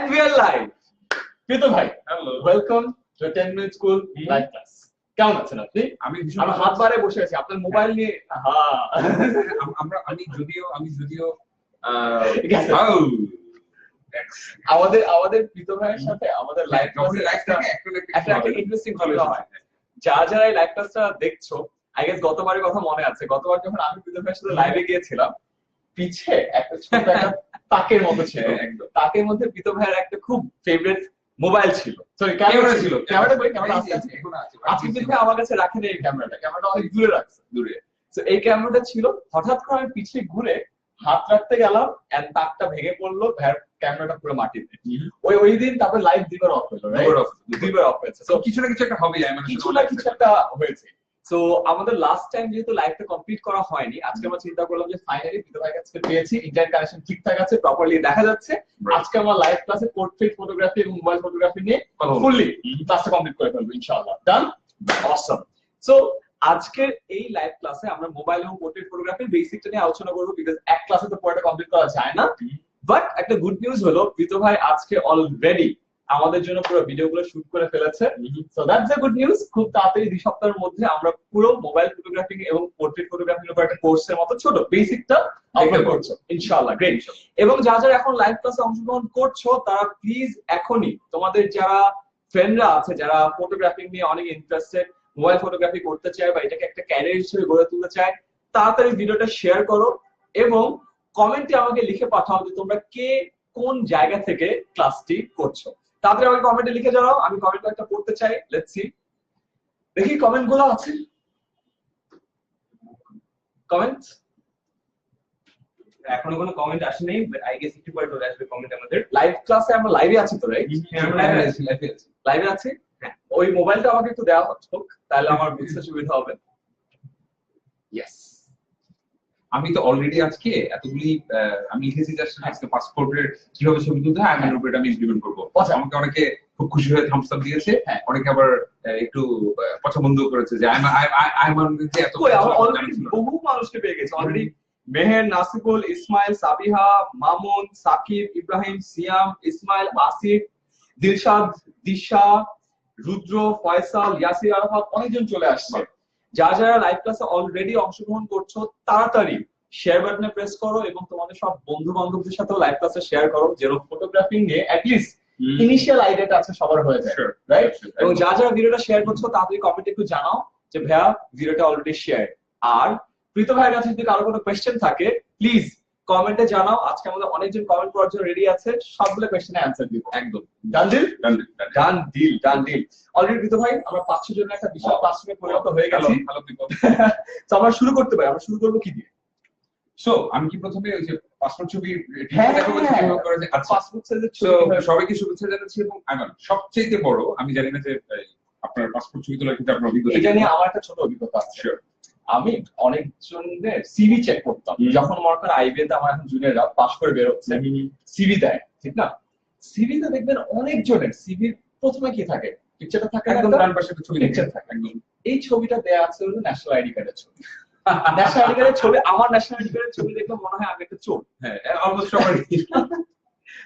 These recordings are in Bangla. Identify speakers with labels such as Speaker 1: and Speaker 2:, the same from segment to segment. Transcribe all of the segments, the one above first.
Speaker 1: And we are live. প্রীত ভাই,
Speaker 2: hello,
Speaker 1: welcome to 10 minute school live class. কেমন আছেন আপনি?
Speaker 2: আমি
Speaker 1: আমার হাত বাড়ে বসে আছি, আপনার মোবাইল নিয়ে।
Speaker 2: আমি যদিও
Speaker 1: আমাদের প্রীত ভাইয়ের সাথে আমাদের লাইভ একটা ইন্টারেস্টিং ভাবে হয়। যারা এই লাইভ ক্লাসটা দেখছো, আই গেস গতবারের কথা মনে আছে। গতবার যখন আমি প্রীত ভাইয়ের সাথে লাইভে গিয়েছিলাম, পিছে একটা ছোট একটা তাকের মতো ছিল, একদম তাকের মধ্যে প্রীত ভাইয়ের একটা খুব ফেভারিট মোবাইল ছিল, সরি ক্যামেরা ছিল। ক্যামেরা আজকে কিন্তু আমার কাছে রাখেন এই ক্যামেরাটা অনেক দূরে রাখছে, দূরে। তো এই ক্যামেরাটা ছিল, হঠাৎ করে আমি পিছে ঘুরে হাত রাখতে গেলাম এন্ড তাকটা ভেঙে পড়লো, ক্যামেরাটা পুরো মাটিতে। ওই দিন তারপর লাইভ দুইবার অফ হলো, দুইবার অফ হয়েছে। তো
Speaker 2: কিছু না কিছু একটা হবে,
Speaker 1: কিছু না কিছু একটা হয়েছে। তো আমাদের লাস্ট টাইম যেহেতু লাইভটা কমপ্লিট করা হয়নি, আজকে আমরা চিন্তা করলাম যে ফাইনালি প্রীত ভাইয়ের কাছে পেয়েছি, ইন্টারনেট কানেকশন ঠিকঠাক আছে, প্রপারলি দেখা যাচ্ছে। আজকে আমরা লাইভ ক্লাসে পোর্ট্রেট ফটোগ্রাফি এবং মোবাইল ফটোগ্রাফি নিয়ে ফুললি ক্লাসটা কমপ্লিট করে ফেলবো ইনশাআল্লাহ। ডান, অসম। সো আজকের এই লাইভ ক্লাসে আমরা মোবাইল এবং পোর্ট্রেট ফটোগ্রাফির বেসিকটা নিয়ে আলোচনা করবো, বিকজ এক ক্লাসে তো পুরোটা কমপ্লিট করা যায় না। বাট একটা গুড নিউজ হলো, প্রীত ভাই আজকে অলরেডি আমাদের জন্য পুরো ভিডিওগুলো শুট করে ফেলেছে। So that's a good news. খুব তাড়াতাড়ি 2 সপ্তাহের মধ্যে আমরা পুরো মোবাইল ফটোগ্রাফি এবং পোর্ট্রেট ফটোগ্রাফির উপর একটা কোর্সের মতো ছোট বেসিকটা আপলোড করছো ইনশাআল্লাহ। গ্রেট। এবং যারা এখন লাইভ ক্লাসে অংশগ্রহণ করছো, তারা প্লিজ এখনই তোমাদের যারা ফ্রেন্ডরা আছে যারা ফটোগ্রাফি নিয়ে অনেক ইন্টারেস্টেড, মোবাইল ফটোগ্রাফি করতে চায় বা এটাকে একটা ক্যারিয়ার হিসেবে গড়ে তুলতে চায়, তাড়াতাড়ি ভিডিওটা শেয়ার করো এবং কমেন্টে আমাকে লিখে পাঠাও যে তোমরা কে কোন জায়গা থেকে ক্লাসটি করছো। তারপরে আমাকে কমেন্টে লিখে জানাও, আমি কমেন্ট একটা পড়তে চাই। লেটস সি, দেখি কমেন্ট গুলো আছে। কমেন্ট
Speaker 3: এখনো কোনো কমেন্ট আসেনি, বাট আই গেস একটু পরে চলে আসবে কমেন্ট আমাদের।
Speaker 1: লাইভ ক্লাসে আমরা লাইভে আছি তো, রাইট? লাইভে আছি। হ্যাঁ, ওই মোবাইলটা আমাকে একটু দেওয়া হোক, তাহলে আমার বুঝতে সুবিধা হবে। ইয়েস,
Speaker 2: আমি তো অলরেডি আজকে এতগুলি আমি লিখেছি জাস্ট আজকে পাসপোর্টের কিভাবে ছবি তুলতে হয় আমি উপরে আমি ইমপ্লিমেন্ট করবো। আমাকে অনেকে খুব খুশি হয়ে থামস আপ দিয়েছে, অনেকে আবার একটু পছন্দ করেছে যে
Speaker 1: বহু মানুষকে পেয়ে গেছে অলরেডি। মেহের, নাসিবুল, ইসমাইল, সাবিহা, মামুন, সাকিব, ইব্রাহিম, সিয়াম, ইসমাইল, আসিফ, দিলশাদ, দিশা, রুদ্র, ফয়সাল, ইয়াসির আরাফাত, অনেকজন চলে আসছে। যারা লাইভ ক্লাসে অলরেডি অংশগ্রহণ করছো, তাড়াতাড়ি শেয়ার বাটনে প্রেস করো এবং তোমাদের সব বন্ধু বান্ধবদের সাথেও লাইভ ক্লাসে শেয়ার করো, যেরকম ফটোগ্রাফি নিয়ে অ্যাটলিস্ট ইনিশিয়াল আইডিয়াটা আছে সবার হয়ে যায়, রাইট? এবং যারা ভিডিওটা শেয়ার করছো, তাড়াতাড়ি কমেন্টে একটু জানাও যে ভাইয়া ভিডিওটা অলরেডি শেয়ার। আর প্রীত ভাইয়ের কাছে যদি কারো কোনো কোয়েশ্চেন থাকে, প্লিজ কমেন্টে জানাও। আজকে আমাদের অনেকজন কমেন্ট করার জন্য রেডি আছে, সবগুলো কোয়েশ্চেনে অ্যানসার দিব একদম। Done deal, done deal, done deal. Already Preet ভাই আমরা 500 জনের একটা বিশাল ক্লাসরুমে পরিণত হয়ে গেছি।
Speaker 2: ভালো বিপদ।
Speaker 1: তো আমরা শুরু করতে পারি। আমরা শুরু করব কি দিয়ে?
Speaker 2: সো আমি কি প্রথমে ওই যে পাসপোর্ট ছবি
Speaker 1: পাসপোর্ট সাইজের ছবি
Speaker 2: সবাইকে শুভেচ্ছা জানাচ্ছি। এবং সবচেয়ে বড়, আমি জানি না যে আপনার পাসপোর্ট ছবি তোলার ক্ষেত্রে আপনার অভিজ্ঞতা,
Speaker 1: এটা নিয়ে আমার একটা ছোট অভিজ্ঞতা আছে। আমি অনেকজনের সিভি চেক করতাম যখন মনে করেন আইবিএতে আমার এখন জুনিয়ররা পাস করে বের হচ্ছে, সিভি দেয়, ঠিক না? সিভিতে দেখবেন অনেকজনের সিভির প্রথমে কি থাকে, পিকচারটা থাকে
Speaker 2: একদম ডান পাশে ছবি
Speaker 1: পিকচার থাকে একদম। এই ছবিটা দেয়া আছে হলো ন্যাশনাল আইডি কার্ডের ছবি। ন্যাশনাল আইডি কার্ডের ছবি, আমার ন্যাশনাল আইডি কার্ডের ছবি দেখলে মনে হয় আমি একটা চোর।
Speaker 2: হ্যাঁ, অলমোস্ট সবাই।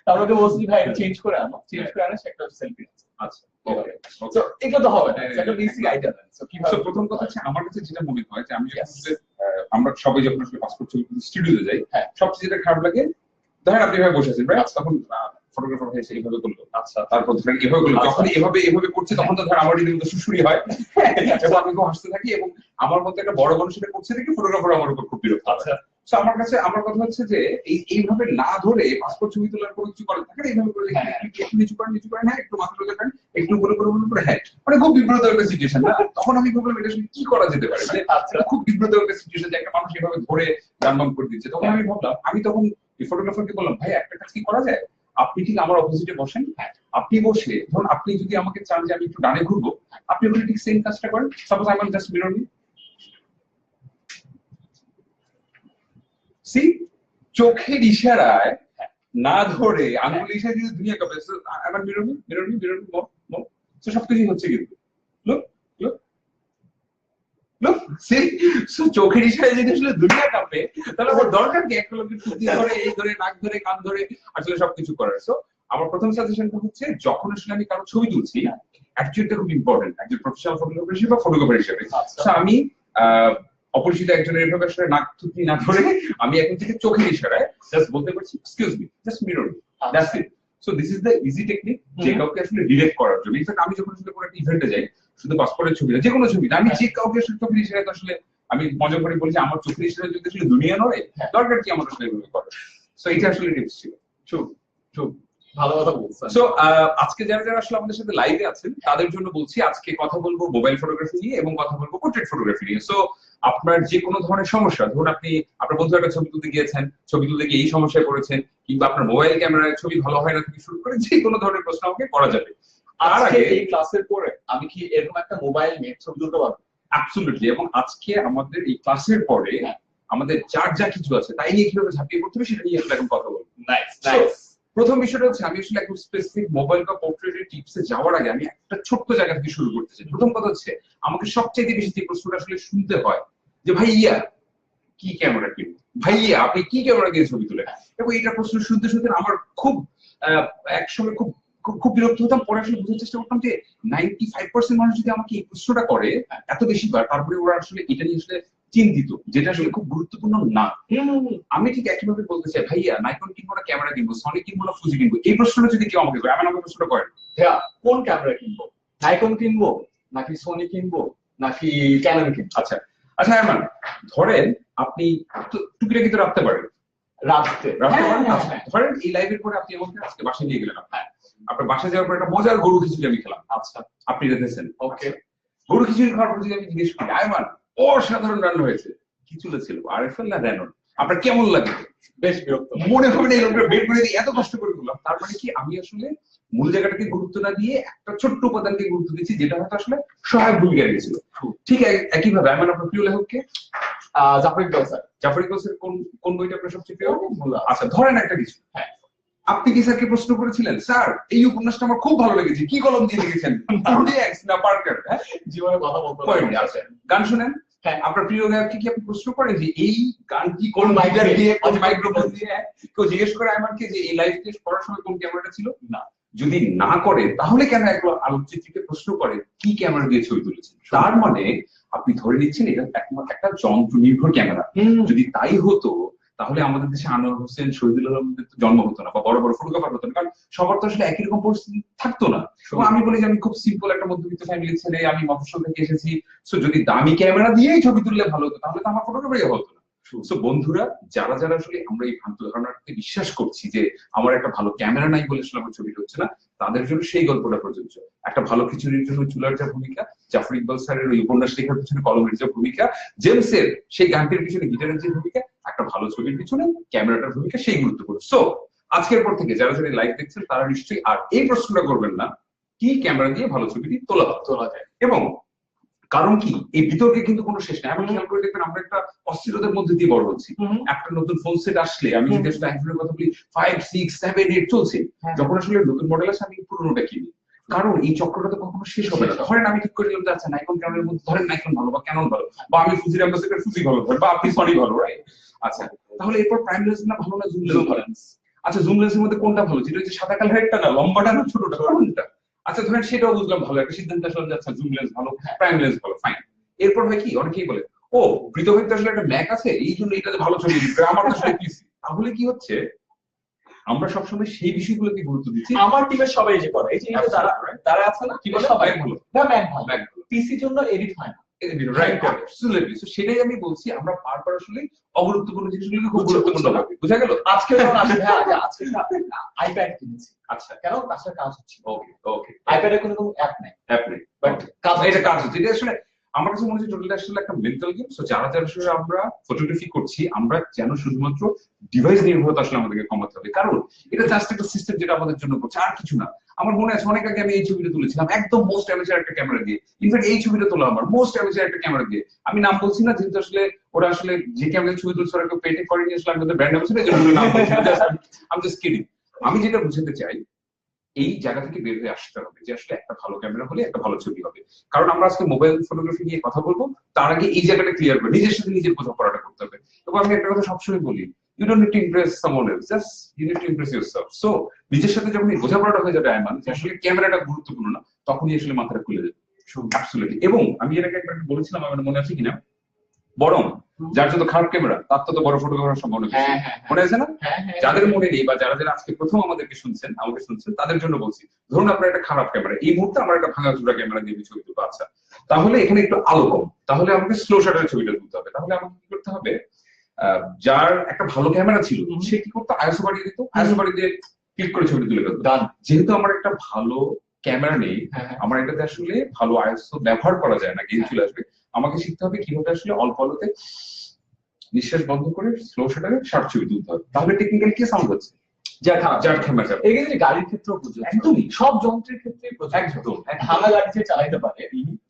Speaker 1: তারপরে বলছি ভাই এটা চেঞ্জ করে আনো, চেঞ্জ করে আনো, সেটা সেলফি আছে। আচ্ছা, ওকে। সো এগুলো তো হবে না, এটা বেসিক আইডিয়া দেন। সো কিভাবে?
Speaker 2: প্রথম কথা হচ্ছে আমার কাছে যেটা মনে হয় যে আমি আমরা সবাই যখন আসলে পাসপোর্ট ছবি স্টুডিওতে যাই, সবচেয়ে যেটা খারাপ লাগে, ধরেন আপনি এভাবে বসে আছেন, রাইট? তখন ফটোগ্রাফার হয়েছে এইভাবে করলো, আচ্ছা, তারপর ধরেন এভাবে করলো, যখন এভাবে করছে তখন তো ধরেন আমার রীতিমতো সুশুরি হয় এবং আমি খুব হাসতে থাকি এবং আমার মধ্যে একটা বড় মানুষ এটা করছে দেখে ফটোগ্রাফার আমার উপর খুব বিরক্ত। আচ্ছা, তো আমার কাছে আমার কথা হচ্ছে যে এইভাবে না ধরে পাসপোর্ট ছবি তোলার কোনো কিছু করার থাকে না, এইভাবে করে একটু নিচু করেন, হ্যাঁ, একটু মাথা তুলে দেন, একটু উপরে করে, হ্যাঁ, মানে খুব বিব্রত একটা সিচুয়েশন না? তখন আমি ভাবলাম এটা কি করা যেতে পারে, মানে খুব বিব্রত একটা সিচুয়েশন যে একটা মানুষ এভাবে ধরে গান করে দিচ্ছে। তখন আমি ভাবলাম, আমি তখন ফটোগ্রাফারকে বললাম, ভাই একটা কাজ কি করা যায়, আপনি ঠিক আমার অপোজিটে বসেন, আপনি বসে ধরুন আপনি যদি আমাকে চান যে আমি একটু ডানে ঘুরবো, আপনি ওখানে ঠিক সেম কাজটা করেন। Suppose I am just mirror me, see, চোখের ইশারায় না ধরে আঙুল ইশারা দিয়ে দুনিয়া কাঁপে। আমার মিরর মি, তো সবকিছু হচ্ছে কিন্তু চোখের ইশারায় যদি আসলে দুনিয়া কাঁপে, তাহলে ওর দরকার কি একটা লোকের টুপি ধরে, এই ধরে, নাক ধরে, কান ধরে আসলে সবকিছু করার? সো আমার প্রথম সাজেশনটা হচ্ছে যখন আসলে আমি কারো ছবি তুলছি অ্যাকচুয়ালিটা খুব ইম্পর্টেন্ট একজন প্রফেশনাল ফটোগ্রাফার হিসেবে বা ফটোগ্রাফার হিসেবে। So, আমি অপরিচিত একজনের এভাবে আসলে নাক থুতনি না ধরে আমি এখন থেকে চোখের ইশারায় জাস্ট বলতে পারছি excuse me, just mirror, that's it. So this is the easy technique যে কাউকে আসলে ডিরেক্ট করার জন্য। ইনফ্যাক্ট আমি যখন আসলে কোনো একটা ইভেন্টে যাই, শুধু পাসপোর্টের ছবি না, যে কোনো ছবি না, আমি যে কাউকে আসলে চোখের ইশারায় তো আসলে আমি মজা করে বলছি আমার চোখের ইশারায় যদি আসলে দুনিয়া নয়, দরকার কি আমার আসলে এভাবে করার। সো এটা আসলে টিপস ছিল।
Speaker 1: ভালো কথা বলছেন।
Speaker 2: সো আজকে যারা যারা আসলে আমাদের সাথে লাইভে আছেন তাদের জন্য বলছি আজকে কথা বলবো মোবাইল ফটোগ্রাফি নিয়ে এবং কথা বলবো পোর্ট্রেট ফটোগ্রাফি নিয়ে। সো আপনার যে কোনো ধরনের সমস্যা, ধরুন আপনি আপনার বন্ধু একটা ছবি তুলতে গিয়েছেন, ছবি তুলতে গিয়ে এই সমস্যায় পড়েছেন, কিংবা আপনার মোবাইল ক্যামেরায় ছবি ভালো হয় না থেকে শুরু করে যে কোনো ধরনের প্রশ্ন আমাকে করা যাবে। তার
Speaker 1: আজকে
Speaker 2: আগে
Speaker 1: এই ক্লাসের পরে আমি কি এরকম একটা মোবাইল নিয়ে ছবি তুলতে পারবো?
Speaker 2: অ্যাবসলিউটলি। এবং আজকে আমাদের এই ক্লাসের পরে আমাদের যার যা কিছু আছে তাই নিয়ে কিভাবে ঝাঁপিয়ে পড়তে হবে সেটা নিয়ে আসলে এখন কথা বলবো।
Speaker 1: Nice
Speaker 2: So,
Speaker 1: nice.
Speaker 2: প্রথম বিষয়টা হচ্ছে আমি আসলে একদম স্পেসিফিক মোবাইল বা পোর্ট্রেটের টিপসে যাওয়ার আগে আমি একটা ছোট্ট জায়গা থেকে শুরু করতে চাই। প্রথম কথা হচ্ছে আমাকে সবচেয়ে বেশি যে প্রশ্নটা আসলে শুনতে হয় যে ভাইয়া কি ক্যামেরা কিনবো, ভাইয়া আপনি কি ক্যামেরা দিয়ে ছবি তুলেন। এবং এটা প্রশ্ন শুনতে শুনতে আমার খুব একসময় খুব খুব বিরক্ত হতাম। পরে আসলে বোঝার চেষ্টা করতাম যে 95% মানুষ যদি আমাকে এই প্রশ্নটা করে এত বেশিবার, তারপরে ওরা আসলে এটা নিয়ে আসলে চিন্তিত, যেটা আসলে খুব গুরুত্বপূর্ণ না। আমি ঠিক একইভাবে বলতে চাই ভাইয়া নাইকন কিনবো না ক্যামেরা কিনবো, সনি কিনবো না ফুজি কিনবো, এই প্রশ্নটা যদি কেউ আমাকে করে, এমন আমাকে প্রশ্নটা করেন
Speaker 1: ভাইয়া কোন ক্যামেরা কিনবো, নাইকন কিনবো নাকি সোনি কিনবো নাকি ক্যানন কিনবো?
Speaker 2: আচ্ছা আচ্ছা এমন ধরেন আপনি টুকিটাকি তো রাখতে পারেন,
Speaker 1: রাখতে
Speaker 2: আচ্ছা, ধরেন এই লাইভের পরে আপনি আমাকে আজকে বাসায় নিয়ে গেলেন, আপনার বাসায় যাওয়ার পর একটা মজার গরু খিচুড়ি আমি খেলাম,
Speaker 1: আচ্ছা
Speaker 2: আপনি রেখেছেন।
Speaker 1: ওকে।
Speaker 2: গরু খিচুড়ি খাওয়ার পর যদি আমি জিজ্ঞেস করি আয়মান অসাধারণ রান্না হয়েছে, কি চলেছিল আরএফএল না রেনন, আপনার কেমন লাগে?
Speaker 1: বেশ বিরক্ত
Speaker 2: মনে হবে না এই লোকটা বের করে দিয়ে এত কষ্ট করে দিলাম। তার মানে কি আমি আসলে মূল জায়গাটাকে গুরুত্ব না দিয়ে একটা ছোট্ট উপাদানকে গুরুত্ব দিচ্ছি যেটা হয়তো আসলে সহায়ক ভূমিকা রেখেছিল। ঠিক একইভাবে আমার আপনার প্রিয় লেখককে
Speaker 1: জাফর ইকবাল স্যার।
Speaker 2: জাফর ইকবালের কোন কোন বইটা আপনার সবচেয়ে প্রিয়?
Speaker 1: মোল্লা।
Speaker 2: আচ্ছা ধরেন একটা কিছু,
Speaker 1: হ্যাঁ
Speaker 2: আপনি কি স্যারকে প্রশ্ন করেছিলেন স্যার এই উপন্যাসটা আমার খুব ভালো লেগেছে, কি কলম দিয়ে লিখেছেন, এক্স না পার্কার? হ্যাঁ
Speaker 1: জীবনে কথা বলতে
Speaker 2: পয়েন্ট। আচ্ছা গান শুনেন,
Speaker 1: হ্যাঁ
Speaker 2: আপনার প্রিয় গায়ককে কি আপনি প্রশ্ন করেন যে এই গানটি কোন
Speaker 1: কোন
Speaker 2: মাইকার
Speaker 1: mic
Speaker 2: দিয়ে কোন
Speaker 1: দিয়ে,
Speaker 2: মাইক্রোফোন দিয়ে? কেউ জিজ্ঞেস করে আমাকে যে এই লাইভ টেস্ট করার সময় কোন ক্যামেরাটা ছিল?
Speaker 1: না।
Speaker 2: যদি না করে তাহলে কেন একবার আলোকচিত্রীকে প্রশ্ন করে কি ক্যামেরা দিয়ে ছবি তুলেছেন? তার মানে আপনি ধরে নিচ্ছেন এটা একমাত্র একটা যন্ত্র নির্ভর ক্যামেরা। যদি তাই হতো তাহলে আমাদের দেশে আনোয়ার হোসেন, শহীদুল আলমদের তো জন্ম হতো না, বা বড় বড় ফটোগ্রাফার হতো না, কারণ সবার তো আসলে একই রকম পরিস্থিতি থাকতো না। এবং আমি বলি যে আমি খুব সিম্পল একটা মধ্যবিত্ত ফ্যামিলির ছেলে, আমি মফস্বল থেকে এসেছি। সো যদি দামি ক্যামেরা দিয়েই ছবি তুললে ভালো হতো তাহলে তো আমার ফটোগ্রাফারই হতো না। সো বন্ধুরা যারা যারা আসলে আমরা এই ভ্রান্ত ধারণাটাকে বিশ্বাস করছি যে আমার একটা ভালো ক্যামেরা নাই বলে আসলে আমার ছবিটা হচ্ছে না, তাদের জন্য সেই গল্পটা প্রযোজ্য। একটা ভালো খিচুড়ির জন্য চুলার যা ভূমিকা, জাফর ইকবাল স্যারের ওই উপন্যাস লেখার পিছনে কলমের যে ভূমিকা, জেমসের সেই গানটির পিছনে গিটারের যে ভূমিকা, একটা ভালো ছবির পিছনে ক্যামেরাটার ভূমিকা সেই গুরুত্বপূর্ণ। সো আজকের পর থেকে যারা যারা লাইভ দেখছেন তারা নিশ্চয়ই আর এই প্রশ্নটা করবেন না কি ক্যামেরা দিয়ে ভালো ছবিটি তোলা যায়। এবং কারণ কি এই বিতর্কে কিন্তু কোনো শেষ নেই। আমি খেয়াল করে দেখবেন আমরা একটা অস্থিরতার মধ্যে দিয়ে বড় হচ্ছি। একটা নতুন ফোন সেট আসলে আমি যদি আসলে আইফোনের কথা বলি 5, 6, 7, 8 চলছে, যখন আসলে নতুন মডেল আসে আমি পুরোনোটা কিনি, কারণ এই চক্রটা তো কখনো শেষ হবে না। ধরেন আমি ঠিক করে নিলাম যে আচ্ছা নাইকন ক্যামেরার মধ্যে ধরেন নাইকন ভালো বা ক্যানন ভালো, বা আমি ফুজির অ্যাম্বাসেডর ফুজি ভালো ধরেন, বা আপনি সনি ভালো, রাইট? আচ্ছা তাহলে এরপর প্রাইম লেন্স না ভালো না জুম লেন্স? আচ্ছা জুম লেন্সের মধ্যে কোনটা ভালো, যেটা হচ্ছে সাদা কালারেরটা না লম্বাটা না ছোটটা, কোনটা? আচ্ছা ধরেন সেটাও বুঝলাম ভালো, একটা সিদ্ধান্ত আসলে যাচ্ছে জুম লেন্স ভালো প্রাইম লেন্স ভালো, ফাইন। এরপর হয় কি অনেকেই বলে ও বৃত ভাই তো আসলে একটা ম্যাক আছে এই জন্য এটাতে ভালো ছবি দিচ্ছে, আমার তো আসলে পিসি। তাহলে কি হচ্ছে আমরা সবসময় সেই বিষয়গুলোকে গুরুত্ব দিচ্ছি।
Speaker 1: আমার টিমের সবাই যে করে এই যে তারা তারা আছে না কি বলে
Speaker 2: সবাই ভালো
Speaker 1: না ম্যাক ভালো, পিসির জন্য এডিট হয় না।
Speaker 2: সেটাই আমি বলছি, আমরা বারবার আসলে অগুরুত্বপূর্ণ জিনিসগুলোকে খুব গুরুত্বপূর্ণ ভাবে, বুঝা গেল?
Speaker 1: আজকে যখন আসি হ্যাঁ আজকে আইপ্যাড কিনেছি।
Speaker 2: আচ্ছা
Speaker 1: কেন তাছাড়া কাজ হচ্ছে,
Speaker 2: ওকে ওকে,
Speaker 1: আইপ্যাডে কোনো অ্যাপ নেই,
Speaker 2: বাট এটা কাজ হচ্ছে। এটা আসলে আমার কাছে মনে হচ্ছে টোটালি আসলে একটা মেন্টাল গেম। সো যারা যারা আসলে আমরা ফটোগ্রাফি করছি আমরা যেন শুধুমাত্র ডিভাইস নির্ভরতা আসলে আমাদেরকে কমাতে হবে, কারণ এটা জাস্ট একটা সিস্টেম যেটা আমাদের জন্য করছে, আর কিছু না। আমার মনে আছে অনেক আগে আমি এই ছবিটা তুলেছিলাম একদম মোস্ট অ্যামেচার একটা ক্যামেরা দিয়ে। ইনফ্যাক্ট এই ছবিটা তোলা আমার মোস্ট অ্যামেচার একটা ক্যামেরা দিয়ে, আমি নাম বলছি না যেহেতু আসলে ওরা আসলে যে ক্যামেরা ছবি তুলছে ওরা কেউ পেটে করেনি, আসলে আমি ওদের ব্র্যান্ড অ্যাম্বাসেডর এর জন্য নাম বলছি না, আমি জাস্ট কিডিং। আমি যেটা বুঝাতে চাই এই জায়গা থেকে বের হয়ে আসতে হবে যে আসলে একটা ভালো ক্যামেরা হলে একটা ভালো ছবি হবে। কারণ আমরা আজকে মোবাইল ফটোগ্রাফি নিয়ে কথা বলবো, তার আগে এই জায়গাটা ক্লিয়ার করে নিজের সাথে নিজের বোঝাপড়াটা করতে হবে। এবং আমি একটা কথা সবসময় বলি you don't need to impress someone else, just you need to impress yourself. So নিজের সাথে যখন এই বোঝাপড়াটা হয়ে যাবে আয়মান যে আসলে ক্যামেরাটা গুরুত্বপূর্ণ না, তখনই আসলে মাথাটা খুলে যাবে। অ্যাবসলিউটলি। এবং আমি এর আগে একবার বলেছিলাম, আমার মনে আছে কিনা, বরং যার যত খারাপ ক্যামেরা তার তত বড় ফটোগ্রাফার সম্ভাবনা বেশি। মনে আছে না? যাদের মনে নেই বা যারা যারা আজকে প্রথম আমাকে শুনছেন তাদের জন্য বলছি, ধরুন আপনার একটা খারাপ ক্যামেরা, এই মুহূর্তে আমার একটা ভাঙাচোরা ক্যামেরা দিয়ে ছবি তুলবো, আচ্ছা তাহলে এখানে একটু আলো কম, তাহলে আমাকে স্লো শাটারের ছবিটা তুলতে হবে। তাহলে আমাকে কি করতে হবে, যার একটা ভালো ক্যামেরা ছিল সে কি করতো, আইএসও বাড়িয়ে দিত, আইএসও বাড়িয়ে দিয়ে ক্লিক করে ছবি তুলে ফেলতো। যেহেতু আমার একটা ভালো ক্যামেরা নেই, আমার এটাতে আসলে ভালো আইএসও ব্যবহার করা যায় না, গেম চলে আসবে, আমাকে শিখতে হবে কিভাবে আসলে অল্প আলোতে নিঃশ্বাস বন্ধ করে স্লো শাটারে শার্ট ছবি তুলতে হবে। তাহলে টেকনিক্যালি কি সাউন্ড হচ্ছে, যার ক্যামেরা
Speaker 1: এই ক্ষেত্রে গাড়ির ক্ষেত্রেও প্রযোজ্য,
Speaker 2: একদমই
Speaker 1: সব যন্ত্রের ক্ষেত্রে
Speaker 2: একদম।
Speaker 1: ভাঙা গাড়ি যে চালাতে পারে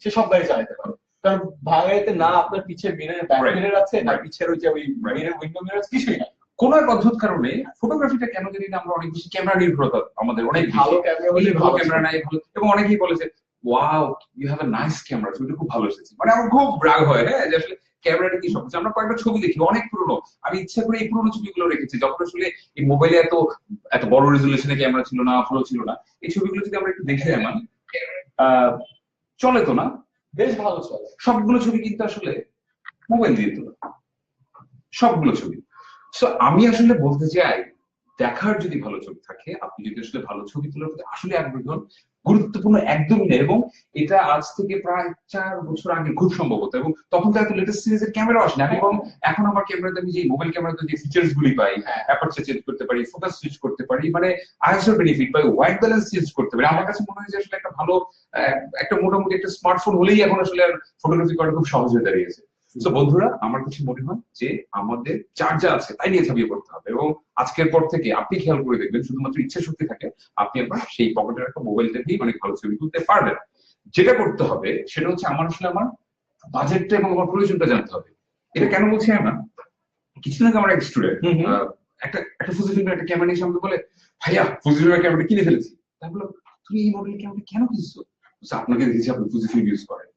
Speaker 1: সে সব গাড়ি চালাতে পারে, কারণ ভাঙাইতে না আপনার পিছের মিরর ব্যাক মিরর আছে, না পিছের ওই যে ওই মিরর উইন্ডো মিরর আছে, কিছুই না।
Speaker 2: কোন এক অদ্ভুত কারণে ফটোগ্রাফিটা কেন জানি না আমরা অনেক বেশি ক্যামেরা নির্ভরতা, আমাদের অনেক
Speaker 1: ভালো ক্যামেরা হলে
Speaker 2: ভালো ক্যামেরা নাই ভালো, এবং অনেকেই বলেছে wow you have a nice camera, ছবিটা খুব ভালো এসেছে। মানে আমার খুব রাগ হয়, হ্যাঁ, যে আসলে ক্যামেরাটা কি সবকিছু। আমরা কয়েকটা ছবি দেখি অনেক পুরনো, আমি ইচ্ছা করে এই পুরনো ছবিগুলো রেখেছি, যখন আসলে এই মোবাইলে এত এত বড় রেজুলেশনে ক্যামেরা ছিল না, ভালো ছিল না। এই ছবিগুলো যদি আমরা একটু দেখে এমন চলে তো না,
Speaker 1: বেশ ভালো চলে।
Speaker 2: সবগুলো ছবি কিন্তু আসলে মোবাইল দিয়ে তোলা, সবগুলো ছবি। সো আমি আসলে বলতে চাই, দেখার যদি ভালো ছবি থাকে, আপনি যদি আসলে ভালো ছবি তোলার প্রতি আসলে আগ্রহী হন, গুরুত্বপূর্ণ একদমই না। এবং এটা আজ থেকে প্রায় 4 বছর আগে খুব সম্ভবত, এবং তখন তো এত লেটেস্ট সিরিজের ক্যামেরা আসেনি। আমি এবং এখন আমার ক্যামেরাতে আমি যে মোবাইল ক্যামেরাতে যে ফিচার্স গুলি পাই, অ্যাপারচার চেঞ্জ করতে পারি, ফোকাস সুইচ করতে পারি, মানে আইএসও বেনিফিট পাই, হোয়াইট ব্যালেন্স চেঞ্জ করতে পারি, আমার কাছে মনে হয় যে আসলে একটা ভালো একটা মোটামুটি একটা স্মার্টফোন হলেই এখন আসলে ফটোগ্রাফি করা খুব সহজ হয়ে দাঁড়িয়েছে। তো বন্ধুরা, আমার কাছে মনে হয় যে আমাদের যার যা আছে তাই নিয়ে ঝাঁপিয়ে পড়তে হবে। এবং আজকের পর থেকে আপনি খেয়াল করে দেখবেন, শুধুমাত্র ইচ্ছা শক্তি থাকে, আপনি একবার সেই পকেটের একটা মোবাইল থেকেই অনেক ভালো ছবি তুলতে পারবেন। যেটা করতে হবে সেটা হচ্ছে আমার আসলে আমার বাজেটটা এবং আমার প্রয়োজনটা জানতে হবে। এটা কেন বলছি না, কিছুদিন আগে আমার এক স্টুডেন্ট একটা ফুজিফিল্মের একটা ক্যামেরা নিয়ে সামনে বলে, ভাইয়া ফুজিফিল্মের ক্যামেরা কিনে ফেলেছি। তাই বললো, তুমি এই মডেলের ক্যামেরা কেন কিনছো? আপনাকে দেখেছি আপনি ফুজিফিল্ম ইউজ করেন।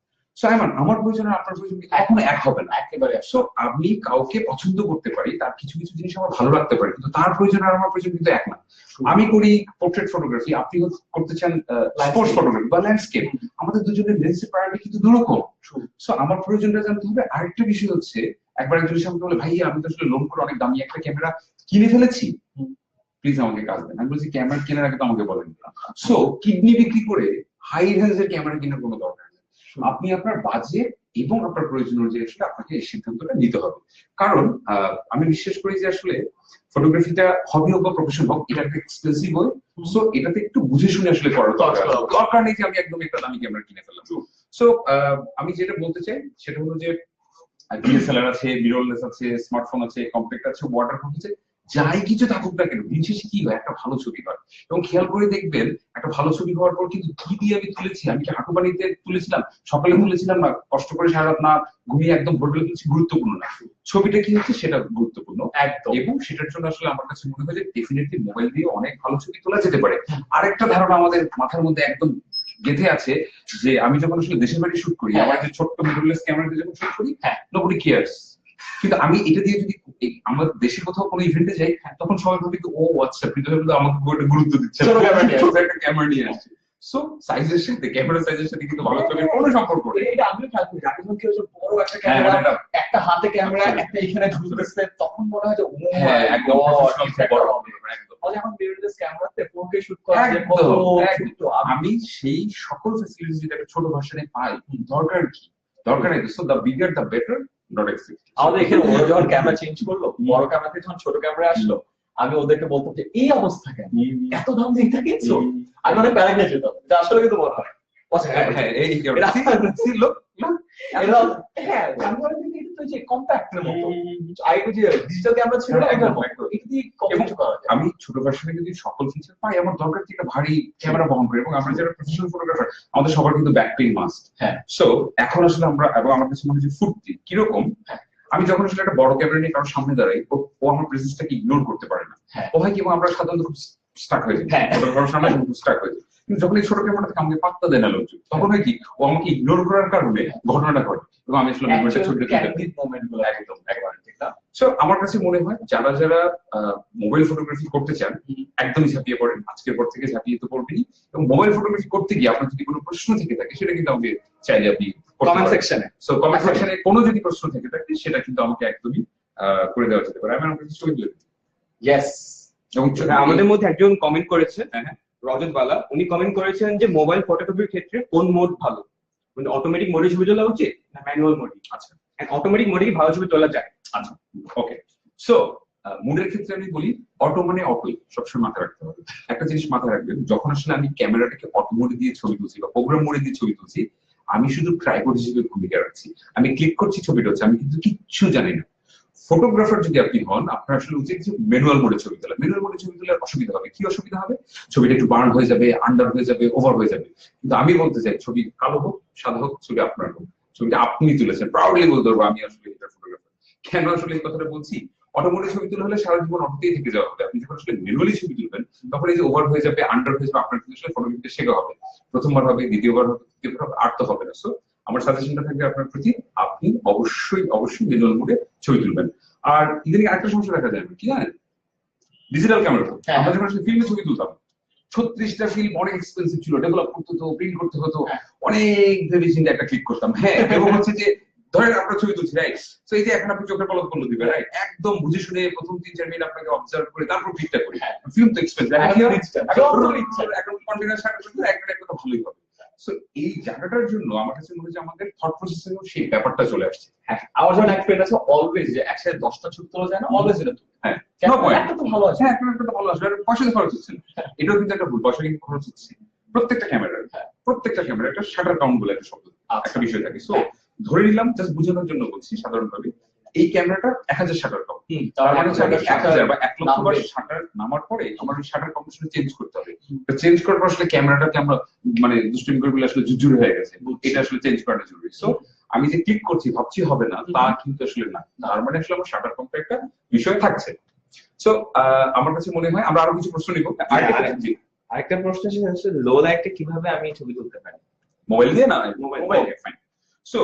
Speaker 2: আমার প্রয়োজন আর আপনার প্রয়োজন কখনো এক হবে না, একেবারে। সো আমি কাউকে পছন্দ করতে পারি, তার কিছু কিছু জিনিস আমার ভালো লাগতে পারে, কিন্তু তার প্রয়োজন আর আমার প্রয়োজন কিন্তু এক না। আমি করি পোর্ট্রেট ফটোগ্রাফি, আপনি করতে চান স্পোর্টস ফটোগ্রাফি বা ল্যান্ডস্কেপ, আমাদের দুজনের লেন্সের প্রায়োরিটি কিন্তু দুরকম। সো আমার প্রয়োজনটা জানতে হবে। আরেকটা বিষয় হচ্ছে, একবার একজনের সামনে বলে, ভাইয়া আমি তো আসলে লোন করে অনেক দামি একটা ক্যামেরা কিনে ফেলেছি, প্লিজ আমাকে কাজ দেন। আমি বলছি, ক্যামেরা কেনার আগে তো আমাকে বলেন। সো কিডনি বিক্রি করে হাই রেঞ্জের ক্যামেরা কেনার কোনো দরকার নেই। আপনি আপনার বাজেট এবং আপনার প্রয়োজন অনুযায়ী আসলে আপনাকে এই সিদ্ধান্তটা নিতে হবে। কারণ আমি বিশ্বাস করি যে আসলে ফটোগ্রাফিটা হবি হোক বা প্রফেশন হোক, এটা একটা এক্সপেন্সিভ হয়। সো এটাতে একটু বুঝে শুনে আসলে করার দরকার নেই যে আমি একদম একটা দামি ক্যামেরা কিনে ফেললাম। সো আমি যেটা বলতে চাই সেটা হলো যে ডিএসএলআর আছে, মিররলেস আছে, স্মার্টফোন আছে, কম্প্যাক্ট আছে, ওয়াটারপ্রুফ আছে, যাই কিছু থাকুক না কেন, দিন শেষে কি হয়, একটা ভালো ছবি হয়। এবং খেয়াল করে দেখবেন, একটা ভালো ছবি হওয়ার পর কিন্তু কি দিয়ে আমি তুলেছি, আমি কি হাঁটু পানিতে তুলেছিলাম, সকালে তুলেছিলাম, না কষ্ট করে সারা রাত না ঘুমিয়ে একদম ভোরবেলা তুলেছি, গুরুত্বপূর্ণ না, ছবিটা কি হচ্ছে সেটা গুরুত্বপূর্ণ একদম। এবং সেটার জন্য আসলে আমার কাছে মনে হয় যে ডেফিনেটলি মোবাইল দিয়ে অনেক ভালো ছবি তোলা যেতে পারে। আরেকটা ধারণা আমাদের মাথার মধ্যে একদম গেঁথে আছে, যে আমি যখন আসলে দেশের বাড়ি শুট করি, আমার যে ছোট্ট মিররলেস ক্যামেরা দিয়ে যখন শুট করি, নোবডি কেয়ারস। কিন্তু আমি এটা দিয়ে যদি আমার দেশে কোথাও কোনো ইভেন্টে যাই, তখন সবাই ভাবে ও আচ্ছা, পৃথিবী আমাকে গুরুত্ব দিচ্ছে, একটা ক্যামেরা নিয়ে আসছে। সো সাইজের সাথে, ক্যামেরা সাইজের সাথে কিন্তু ভালো ছবির কোনো সম্পর্ক নেই।
Speaker 1: এটা আমি খেয়াল করি, আগে যখন কেউ বড় একটা ক্যামেরা, একটা হাতে ক্যামেরা, একটা এখানে ঝুলতেছে, তখন মনে হয় যে ও
Speaker 2: একদম বড় হবে, একদম।
Speaker 1: এখন মিররলেস ক্যামেরাতে 4K শুট করা যায়,
Speaker 2: আমি সেই সকল ফ্যাসিলিটিস যদি একটা ছোট ভার্সনে পাই, দরকার কি? দরকার নেই। So the bigger the better, not exist.
Speaker 1: আমাদের এখানে ওরা যখন ক্যামেরা চেঞ্জ করলো, বড় ক্যামেরা থেকে যখন ছোট ক্যামেরা আসলো, আমি ওদেরকে বলতাম যে এই অবস্থা কেন, এত দাম দিয়ে এটা কিনছো? আমি অনেক প্যারা খেয়ে যেতাম, এটা আসলে কিন্তু মনে হয়
Speaker 2: আমি ছোট ভার্সনে যদি সকল ফিচার পাই, আমার দরকার কি একটা ভারী ক্যামেরা বহন করি। এবং আমরা যারা প্রফেশনাল ফটোগ্রাফার, আমাদের সবার কিন্তু ব্যাক পেইন মাস্ট। সো এখন আসলে আমরা, এবং আমার কাছে মনে হচ্ছে ফুটতি কিরকম, আমি যখন আসলে একটা বড় ক্যামেরা নিয়ে কারোর সামনে দাঁড়াই, ও আমার প্রেজেন্সটাকে ইগনোর করতে পারে না। ও হয় কি, আমরা সাধারণত খুব স্টাক হয়ে যাই, সামনে খুব স্টাক হয়ে যায়। কিন্তু যখন এই ছোট ক্যামেরা থেকে আমাকে পাত্তা দেয় না লোকজন, তখন হয় কি ও আমাকে ইগনোর করার কারণে ঘটনাটা ঘটে এবং আমি আসলে মোমেন্টটা ছবিটা তুলতে পারি।
Speaker 1: মোমেন্ট গুলো একদম একেবারে ঠিক না।
Speaker 2: সো আমার কাছে মনে হয় যারা যারা মোবাইল ফটোগ্রাফি করতে চান একদমই ঝাঁপিয়ে পড়েন, আজকের পর থেকে ঝাঁপিয়ে তো পড়বেনই। এবং মোবাইল ফটোগ্রাফি করতে গিয়ে আপনার যদি কোনো প্রশ্ন থেকে থাকে সেটা কিন্তু আমাকে চাইলে আপনি
Speaker 1: কমেন্ট সেকশনে
Speaker 2: সো কমেন্ট সেকশনে কোনো যদি প্রশ্ন থেকে থাকে সেটা কিন্তু আমাকে একদমই করে দেওয়া যেতে পারে। আমি আপনাকে ছবি তুলে দিই।
Speaker 1: ইয়েস।
Speaker 2: এবং
Speaker 3: আমাদের মধ্যে একজন কমেন্ট করেছে,
Speaker 2: হ্যাঁ,
Speaker 3: রজত বালা, উনি কমেন্ট করেছেন যে মোবাইল ফটোগ্রাফির ক্ষেত্রে কোন মোড ভালো, মানে অটোমেটিক মোডে ছবি তোলা উচিত না ম্যানুয়াল মোডে?
Speaker 2: আচ্ছা
Speaker 3: অটোমেটিক মোডে কি ভালো ছবি তোলা যায়?
Speaker 2: আচ্ছা ওকে। সো মুডের ক্ষেত্রে আমি বলি অটো মানে অটোই সবসময় মাথায় রাখতে হবে। একটা জিনিস মাথায় রাখবেন, যখন আসলে আমি ক্যামেরাটাকে অটো মোডে দিয়ে ছবি তুলছি বা প্রোগ্রাম মোডে দিয়ে ছবি তুলছি, আমি শুধু ট্রাইপড হিসেবে ভূমিকা রাখছি। আমি ক্লিক করছি, ছবিটা হচ্ছে, আমি কিন্তু কিচ্ছু জানি না। ফটোগ্রাফার যদি আপনি হন, আপনার আসলে উচিত যে ম্যানুয়াল মোডে ছবি তোলা। ম্যানুয়াল মোডে ছবি তোলার অসুবিধা হবে, কি অসুবিধা হবে? ছবিটা একটু বার্ন হয়ে যাবে, আন্ডার হয়ে যাবে, ওভার হয়ে যাবে। কিন্তু আমি বলতে চাই ছবি কালো হোক সাদা হোক, ছবি আপনার হোক, ছবিটা আপনি তুলেছেন, প্রাউডলি বলতে পারবো আমি আসলে এটা ফটোগ্রাফার। কেন আসলে এই কথাটা বলছি? অটোমোটিভ ছবি তুলে হলে সারা জীবন অটোতেই থেকে যাওয়া হবে। আপনি যখন আসলে ম্যানুয়ালি ছবি তুলবেন তখন এই যে ওভার হয়ে যাবে, আন্ডার হয়ে যাবে, আপনার কিন্তু আসলে ফটোগ্রাফিতে শেখা হবে। প্রথমবার হবে, দ্বিতীয়বার হবে, তৃতীয়বার হবে, আর তো হবে না। সো আমার সাজেশনটা থাকবে আপনার প্রতি, আপনি অবশ্যই অবশ্যই ম্যানুয়াল মোডে ছবি তুলবেন। আর ইদানিং আরেকটা সমস্যা দেখা যায় কি জানেন? Digital camera. আমরা যখন আসলে ফিল্মে ছবি তুলতাম, 36টা ফিল্ম অনেক এক্সপেন্সিভ ছিল, ডেভেলপ করতে হতো, প্রিন্ট করতে হতো, অনেক ভেবে চিন্তে একটা ক্লিক করতাম। হ্যাঁ, এবং হচ্ছে যে ধরেন আপনার ছবি তুলছি, রাইট? তো এই যে এখন আপনি চোখের পলক বলে দিবেন, রাইট? একদম বুঝে শুনে প্রথম 3-4 মিনিট আপনাকে অবজার্ভ করে তারপর ক্লিকটা করি। ফিল্ম তো এক্সপেন্সিভ, এখন কন্টিনিউয়াস শাট করতে একটা ভালোই হবে। সো এই জায়গাটার জন্য আমার কাছে মনে হয় আমাদের থট প্রসেসিং সেই ব্যাপারটা চলে আসছে।
Speaker 1: হ্যাঁ, আমার যখন এক ফ্রেন্ড আছে অলওয়েজ যে একসাথে 10টা ছবি তোলা যায় না, অলওয়েজ এটা তুলে।
Speaker 2: হ্যাঁ,
Speaker 1: একটা তো ভালো আছে।
Speaker 2: হ্যাঁ, একটা তো ভালো আসবে, আর পয়সা তো খরচ হচ্ছে না। এটাও কিন্তু একটা ভুল, পয়সা কিন্তু খরচ হচ্ছে প্রত্যেকটা ক্যামেরার। প্রত্যেকটা ক্যামেরা একটা শাটার কাউন্ট বলে একটা শব্দ, একটা বিষয় থাকে। সো ধরে নিলাম, জাস্ট বোঝানোর জন্য বলছি সাধারণভাবে, এই ক্যামেরাটা 1000 শাটার কাউন্ট। তার মানে হচ্ছে আমি 1000 বা 1 লক্ষ বার শাটার নামার পরে আমার ওই শাটার কাউন্ট চেঞ্জ করতে হবে। তো চেঞ্জ করার পর আসলে ক্যামেরাটাকে আমরা মানে দুষ্টুমি করে বলে আসলে জুজুর হয়ে গেছে, এটা আসলে চেঞ্জ করাটা জরুরি। সো আমি যে ক্লিক করছি ভাবছি হবে না, তা কিন্তু আসলে না। তার মানে আসলে আমার শাটার কাউন্ট একটা বিষয় থাকছে। সো আমার কাছে মনে হয় আমরা আরো কিছু প্রশ্ন নিব।
Speaker 3: আরেকটা প্রশ্ন ছিল হচ্ছে লো লাইটে কিভাবে আমি ছবি তুলতে পারি?
Speaker 2: মোবাইল দিয়ে না?
Speaker 3: মোবাইল।
Speaker 2: ফাইন। সো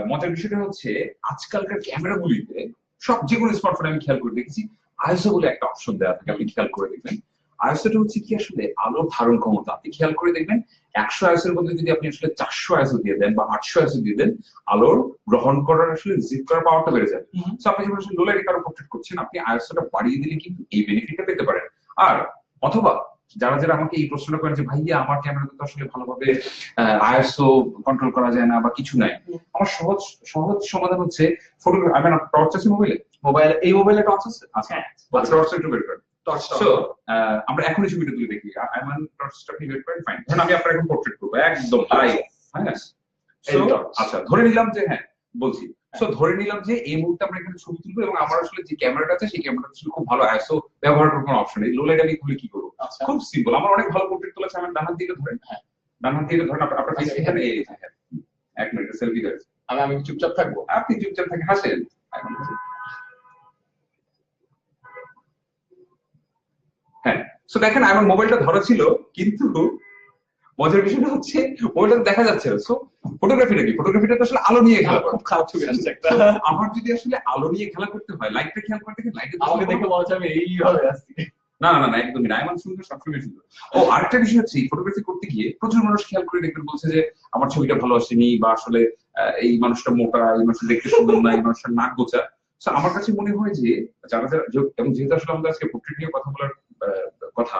Speaker 2: মজার বিষয়টা হচ্ছে আজকালকার ক্যামেরাগুলিতে সব যে কোনো স্মার্টফোনে আমি খেয়াল করে দেখেছি আইএসও বলে একটা অপশন দেওয়া থাকে, আপনি খেয়াল করে দেখবেন। আইএসওটা হচ্ছে কি আসলে আলোর ধারণ ক্ষমতা। আপনি খেয়াল করে দেখবেন 100 আইএসওর বদলে যদি আপনি আসলে 400 আইএসও দিয়ে দেন বা 800 আইএসও দিয়ে দেন, আলোর গ্রহণ করার আসলে রিসিভ করার পাওয়ারটা বেড়ে যাবে। সো আপনি যখন আসলে লো লাইটে কারো পোর্ট্রেট করছেন, আপনি আইএসওটা বাড়িয়ে দিলে কিন্তু এই বেনিফিটটা পেতে পারেন। আর অথবা যারা যারা আমাকে এই প্রশ্নটা করেন যে ভাইয়া আমার ক্যামেরাতে তো আসলে ভালোভাবে আইএসও কন্ট্রোল করা যায় না বা কিছু নাই, আমার সহজ সহজ সমাধান হচ্ছে ফটোগ্রাফি। আমি না টর্চ আছে মোবাইলে, এই মোবাইলে টর্চ আছে। আচ্ছা, টর্চ একটু বের করেন। সো আমরা এখনই ছবিটা তুলে দেখি। আইমান টর্চটা আপনি বের করেন, ফাইন। ধরুন আমি আপনার এখন পোর্ট্রেট করবো একদম লাইভ, হ্যাঁ? সো আচ্ছা, ধরে নিলাম যে হ্যাঁ বলছি। সো ধরে নিলাম যে এই মুহূর্তে আমরা এখানে ছবি তুলবো এবং আমার আসলে যে ক্যামেরাটা আছে সেই ক্যামেরাটা আসলে খুব ভালো আইএসও ব্যবহার করার কোনো অপশন নেই। লো লাইট আমি খুলে কি করবো? খুব সিম্পল, আমার অনেক ভালো পোর্ট্রেট তোলা আছে। আমার ডান হাত দিকে ধরেন, ডান হাত দিকে ধরেন, আপনার ফেস এখানে এই এক মিনিট সেলফি ধরে
Speaker 1: আমি চুপচাপ থাকবো,
Speaker 2: আপনি চুপচাপ থেকে হাসেন। হ্যাঁ, সো দেখেন আমার মোবাইলটা ধরা ছিল, কিন্তু মজার বিষয়টা হচ্ছে মোবাইলটা দেখা যাচ্ছে। সো ফটোগ্রাফিটা কি? ফটোগ্রাফিটা তো আসলে আলো নিয়ে খেলা,
Speaker 1: খুব খারাপ ছবি আসছে একটা।
Speaker 2: আমার যদি আসলে আলো নিয়ে খেলা করতে হয়, লাইটটা খেয়াল করতে গেলে লাইটে
Speaker 1: আমাকে দেখে মনে হচ্ছে আমি এইভাবে আসছি।
Speaker 2: না না না, একদমই না। এমন সুন্দর, সবসময় সুন্দর। ও আরেকটা বিষয় হচ্ছে ফটোগ্রাফি করতে গিয়ে প্রচুর মানুষ খেয়াল করে দেখবেন বলছে যে আমার ছবিটা ভালো আসেনি, বা আসলে এই মানুষটা মোটা, এই মানুষটা দেখতে সুন্দর না, এই মানুষটার নাক গোছা। তো আমার কাছে মনে হয় যে যারা যারা, এবং যেহেতু আসলে আমাদের আজকে পোর্ট্রেট নিয়ে কথা বলার কথা,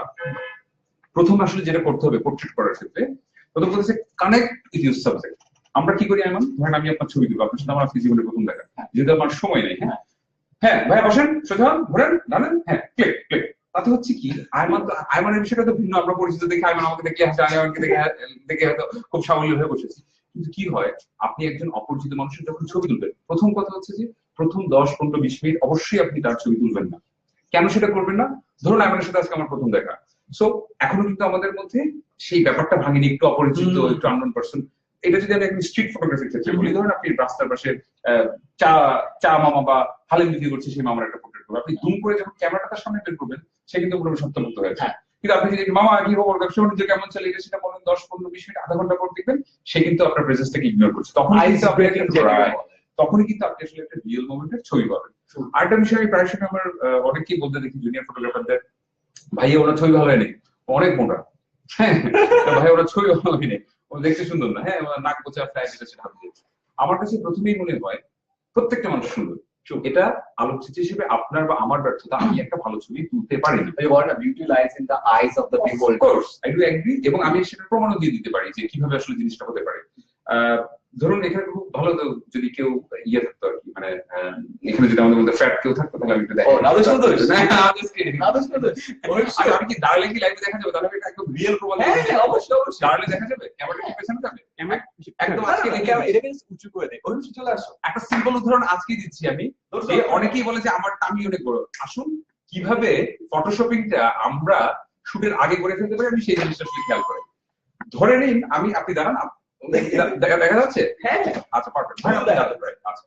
Speaker 2: প্রথম আসলে যেটা করতে হবে পোর্ট্রেট করার ক্ষেত্রে, প্রথম কথা হচ্ছে কানেক্ট উইথ ইউর সাবজেক্ট। আমরা কি করি এমন, ধরেন আমি আপনার ছবি দেবো, আপনার সাথে আমার আজকে জীবনে প্রথম দেখা, যেহেতু আমার সময় নেই। হ্যাঁ হ্যাঁ ভাই বসেন, সোজা ধরেন, জানেন, হ্যাঁ ক্লিক ক্লিক। তাতে হচ্ছে কি আয়মানের বিষয়টা তো ভিন্ন। আমরা পরিচিত দেখে আয়মান আমাকে দেখে হাসে, আয়মানকে দেখে হয়তো খুব সাবলীল হয়ে বসেছি। কিন্তু কি হয়, আপনি একজন অপরিচিত মানুষের যখন ছবি তুলবেন, প্রথম কথা হচ্ছে যে প্রথম 10-15-20 মিনিট অবশ্যই আপনি তার ছবি তুলবেন না। কেন সেটা করবেন না? ধরুন আয়মানের সাথে আজকে আমার প্রথম দেখা, সো এখনো কিন্তু আমাদের মধ্যে সেই ব্যাপারটা ভাঙেনি, একটু অপরিচিত, একটু আননোন পারসন। এটা যদি আমি একদম স্ট্রিট ফটোগ্রাফির ক্ষেত্রে বলি, ধরুন আপনি রাস্তার পাশে চা মামা বা হালিম বিক্রি করছে, সেই মামার একটা পোর্ট্রেট করবেন, আপনি জুম করে যখন ক্যামেরাটা তার সামনে বের করবেন, সে কিন্তু পুরো সত্যমুক্ত হয়েছে। কিন্তু আপনি যদি মামা কি খবর, ব্যবসা বাণিজ্য কেমন চলে, এটা সেটা বলেন 10-15-20 মিনিট, আধা ঘন্টা পর দেখবেন সে কিন্তু আপনার প্রেজেন্সটাকে ইগনোর করছে। তখন তখনই কিন্তু আপনি আসলে একটা রিয়েল মোমেন্টের ছবি পাবেন। আরেকটা বিষয় আমি প্রায় সময় আমার অনেকেই বলতে দেখি জুনিয়র ফটোগ্রাফারদের, ভাই ওনার ছবি ভালো হয়নি, অনেক মোটা, হ্যাঁ ভাই ওনার ছবি ভালো হয়নি, ও দেখতে সুন্দর না, হ্যাঁ নাক গোছা ফ্রাই যেটা সেটা ভালো হয়েছে। আমার কাছে প্রথমেই মনে হয় প্রত্যেকটা মানুষ সুন্দর, এটা আলোকচিত্র হিসেবে আপনার বা আমার ব্যর্থতা, আমি একটা ভালো ছবি তুলতে পারিনি।
Speaker 1: Beauty lies in the eyes of the people.
Speaker 2: I do agri, এবং আমি সেটা প্রমাণও দিয়ে দিতে পারি যে কিভাবে আসলে জিনিসটা হতে পারে। ধরুন এখানে খুব ভালো যদি কেউ ইয়ে থাকতো আর কি, মানে এখানে যদি আমাদের মধ্যে ফ্যাট কেউ থাকতো তাহলে আমি একটু দেখাই। আমি কি দাঁড়ালে কি লাইভে দেখা যাবে? তাহলে এটা একদম রিয়েল প্রমাণ।
Speaker 1: অবশ্যই
Speaker 2: দাঁড়ালে দেখা যাবে, ক্যামেরা পেছনে যাবে একদম। আজকে
Speaker 1: এটা কিন্তু উঁচু করে দেয়, ওই চলে আসো।
Speaker 2: একটা সিম্পল উদাহরণ আজকে দিচ্ছি আমি, যে অনেকেই বলে যে আমার টামি অনেক বড়। আসুন কিভাবে ফটোশপিংটা আমরা শুটের আগে করে ফেলতে পারি, আমি সেই জিনিসটা আসলে খেয়াল করি। ধরে নিন আপনি দাঁড়ান, দেখা যাচ্ছে?
Speaker 1: হ্যাঁ
Speaker 2: আচ্ছা পারফেক্ট, আচ্ছা।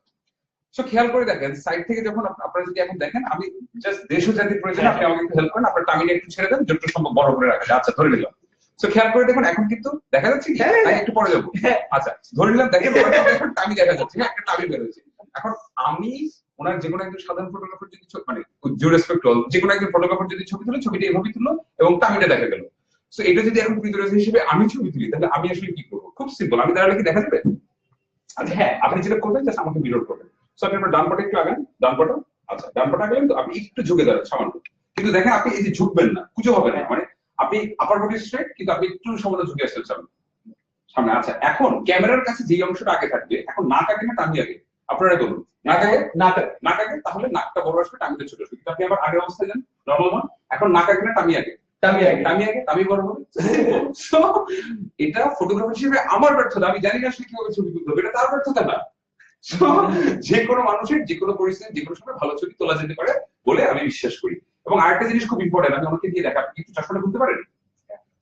Speaker 2: সো খেয়াল করে দেখেন সাইড থেকে যখন আপনারা যদি এখন দেখেন, আমি জাস্ট দেশ ও জাতির প্রয়োজনে আপনি আমাকে একটু হেল্প করেন, আপনার টামিটা একটু ছেড়ে দেন, যতটুকু সম্ভব বড় করে রাখা যায়। আচ্ছা ধরে নিলাম। সো খেয়াল করে দেখুন এখন কিন্তু দেখা যাচ্ছে কি? একটু পরে যাবো। আচ্ছা ধরে নিলাম, দেখেন এখন টামি দেখা যাচ্ছে, হ্যাঁ একটা টামি বের হয়েছে। এখন আমি ওনার যে কোনো একজন সাধারণ ফটোগ্রাফার যদি মানে ডিউ রেসপেক্ট হল, যে কোনো একজন ফটোগ্রাফার যদি ছবি তুলে, ছবিটা এভাবে তুললো এবং টামিটা দেখা গেল। সো এটা যদি এখন প্রিজুডিস হিসেবে আমি ছবি তুলি, তাহলে আমি আসলে কি করবো? খুব সিম্পল, আমি দাঁড়ালে কি দেখা যাবে? আচ্ছা হ্যাঁ, আপনি যেটা করবেন জাস্ট আমাকে মিরর করবেন। সো আপনি আপনার ডান পাটা একটু আগান, ডান পাটা, আচ্ছা ডান পাটা আগালেন তো, আপনি একটু ঝুঁকে দাঁড়ান সামান্য, কিন্তু দেখেন আপনি এই যে ঝুঁকবেন না, কুচো হবে না, মানে আপনি আপার বডি স্ট্রেট, কিন্তু আপনি একটু সামান্য ঝুঁকে আসছেন সামনে। আচ্ছা এখন ক্যামেরার কাছে যে অংশটা আগে থাকবে, এখন নাক আগে না টামি আগে? আপনারা বলুন। নাক আগে, নাক আগে, তাহলে নাকটা বড় আসবে, টামিটা ছোট আসবে। কিন্তু আপনি আবার আগের অবস্থায় যান, নরমাল মান। এখন নাক আগে না টামি আগে? টামি বড় হবে। সো এটা ফটোগ্রাফার হিসেবে আমার ব্যর্থতা, আমি জানি না আসলে কিভাবে ছবি তুলতে হবে, এটা তার ব্যর্থতা না। যে কোনো মানুষের যে কোনো পরিস্থিতি যে কোনো সময় ভালো ছবি তোলা যেতে পারে বলে আমি বিশ্বাস করি। এবং আরেকটা জিনিস খুব ইম্পর্টেন্ট, আমি আমাকে দিয়ে দেখা, আপনি একটু চশমাটা খুলতে পারেন?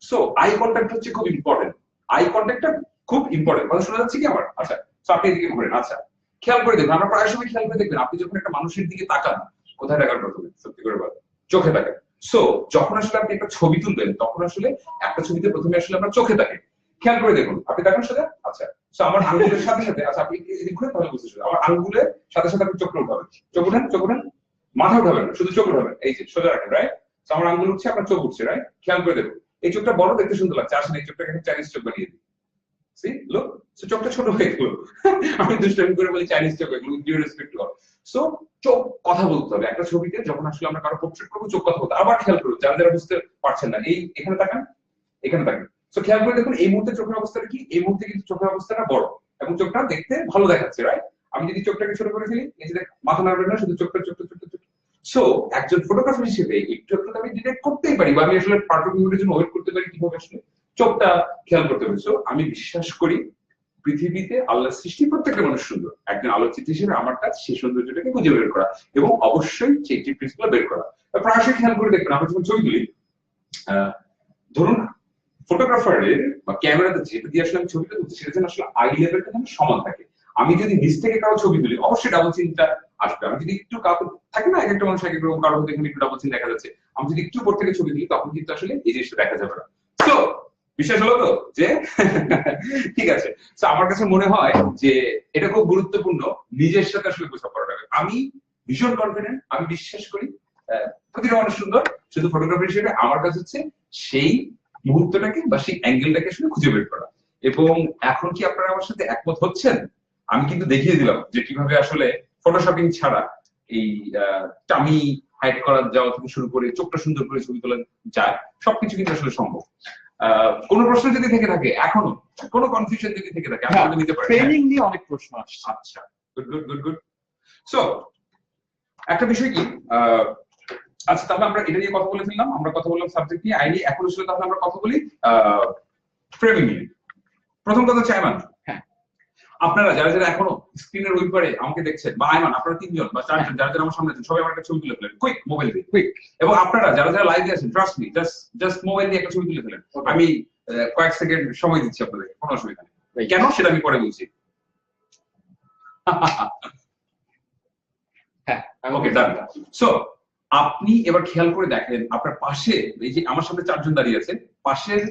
Speaker 2: সো আই কন্ট্যাক্ট হচ্ছে খুব ইম্পর্টেন্ট, আই কন্ট্যাক্টটা খুব ইম্পর্টেন্ট। কথা শোনা যাচ্ছে কি আমার? আচ্ছা সো আপনি এদিকে ঘুরেন। আচ্ছা খেয়াল করে দেখবেন, আমরা প্রায় সময় খেয়াল করে দেখবেন, আপনি যখন একটা মানুষের দিকে তাকান, কোথায় তাকান প্রথমে? সত্যি করে বলেন, চোখে তাকান। সো যখন আসলে আপনি একটা ছবি তুলবেন, তখন আসলে একটা ছবিতে প্রথমে আসলে আমরা চোখে তাকাই। খেয়াল করে দেখুন, আপনি তাকান সোজা। আচ্ছা সো আমার আঙ্গুলের সাথে সাথে, আচ্ছা আপনি এদিক ঘুরে তাহলে বুঝতে শুরু, আমার আঙ্গুলের সাথে সাথে আপনি চোখটা উঠাবেন, চোখ উঠান, চোখ উঠান, মাথা উঠাবেন না, শুধু চোখ উঠাবেন, এই যে সোজা রাখেন, রাইট? সো আমার আঙ্গুল উঠছে, আপনার চোখ উঠছে, রাইট? খেয়াল করে দেখুন, এই চোখটা বড় দেখতে সুন্দর লাগছে, আসলে এই চোখটাকে চাইনিজ চোখ বানিয়ে দিই। সি লুক, সো চোখটা ছোট হয়ে গেল। আমি দুষ্টামি করে বলি চাইনিজ চোখ, এগুলো ডিউ রেসপেক্ট কর। সো চোখ কথা বলতে হবে একটা ছবিতে, যখন আসলে আমরা কারো পোর্ট্রেট করবো চোখ কথা বলতে। আবার খেয়াল করুন, যারা যারা বুঝতে পারছেন না, এই এখানে তাকান, এখানে তাকান। সো খেয়াল করে দেখুন এই মুহূর্তে চোখের অবস্থাটা কি? এই মুহূর্তে কিন্তু চোখের অবস্থাটা বড় এবং চোখটা দেখতে ভালো দেখাচ্ছে, রাইট? আমি যদি চোখটাকে ছোট করে ফেলি, এই যে মাথা নাড়বেন না, শুধু চোখটা ছোট ছোট ছোট। সো একজন ফটোগ্রাফার হিসেবে একটু একটু আমি ডিটেক্ট করতেই পারি, বা আমি আসলে পারফেক্ট মুভমেন্টের জন্য ওয়েট করতে পারি কিভাবে আসলে চোখটা খেয়াল করতে পারি। সো আমি বিশ্বাস করি পৃথিবীতে আল্লাহ সৃষ্টি প্রত্যেকটা মানুষ সুন্দর। একজন আলোকচিত্রী হিসেবে আমার কাজ সেই সৌন্দর্যটাকে খুঁজে বের করা এবং অবশ্যই সেই টিপসগুলো বের করা। প্রায়শই খেয়াল করে দেখবেন, আমরা যখন ছবি তুলি, ধরুন ফটোগ্রাফারের বা ক্যামেরাতে যেটা দিয়ে আসলে আমি ছবিটা তুলছি, সেটা যেন আসলে আই লেভেলটা যেন সমান থাকে। আমি যদি নিচ থেকে কারো ছবি তুলি, অবশ্যই ডাবল চিনটা আসবে। আমি যদি একটু কাউকে থাকে না, এক একটা মানুষ এক এক রকম, কারোর মধ্যে একটু ডাবল চিন দেখা যাচ্ছে, আমি যদি একটু উপর থেকে ছবি তুলি, তখন কিন্তু আসলে এই জিনিসটা দেখা যাবে না। তো বিশ্বাস হলো তো যে ঠিক আছে? তো আমার কাছে মনে হয় যে এটা খুব গুরুত্বপূর্ণ নিজের সাথে আসলে বোঝাপড়া রাখা। আমি ভীষণ কনফিডেন্ট, আমি বিশ্বাস করি প্রতিটা মানুষ সুন্দর, শুধু ফটোগ্রাফার হিসেবে আমার কাজ হচ্ছে সেই মুহূর্তটাকে বা সেই অ্যাঙ্গেলটাকে আসলে খুঁজে বের করা। এবং এখন কি আপনারা আমার সাথে একমত হচ্ছেন? আমি কিন্তু দেখিয়ে দিলাম যে কিভাবে আসলে ফটোশপিং ছাড়া এই টামি হাইড করা যাওয়া থেকে শুরু করে চোখটা সুন্দর করে ছবি তোলা যায়, সবকিছু কিন্তু আসলে সম্ভব। কোনো প্রশ্ন যদি থেকে থাকে, এখনো কোনো কনফিউশন যদি থেকে থাকে, আপনি নিতে পারেন।
Speaker 1: ট্রেনিং নিয়ে অনেক প্রশ্ন আসছে।
Speaker 2: আচ্ছা good good good good. So একটা বিষয় কি, আচ্ছা তাহলে আমরা এটা নিয়ে কথা বলে ফেললাম, আমরা কথা বললাম সাবজেক্ট নিয়ে, আইনি। এখন আসলে তাহলে আমরা কথা বলি ফ্রেমিং নিয়ে। প্রথম কথা হচ্ছে আয়মান, হ্যাঁ আপনারা যারা যারা এখনো স্ক্রিনের ওই পারে আমাকে দেখছেন, বা আয়মান আপনারা তিনজন বা চারজন যারা যারা আমার সামনে আছেন, সবাই আমার একটা ছবি তুলে ফেলেন কুইক, মোবাইল দিয়ে কুইক। এবং আপনারা যারা যারা লাইভে আছেন, ট্রাস্ট মি, জাস্ট মোবাইল দিয়ে একটা ছবি তুলে ফেলেন। আমি কয়েক সেকেন্ড সময় দিচ্ছি আপনাদের, কোনো অসুবিধা নেই। কেন সেটা আমি পরে বলছি। হ্যাঁ ওকে ডান। সো আপনি এবার খেয়াল করে দেখেন আপনার পাশে, এই যে আমার সামনে 4 জন দাঁড়িয়ে আছে, পাশের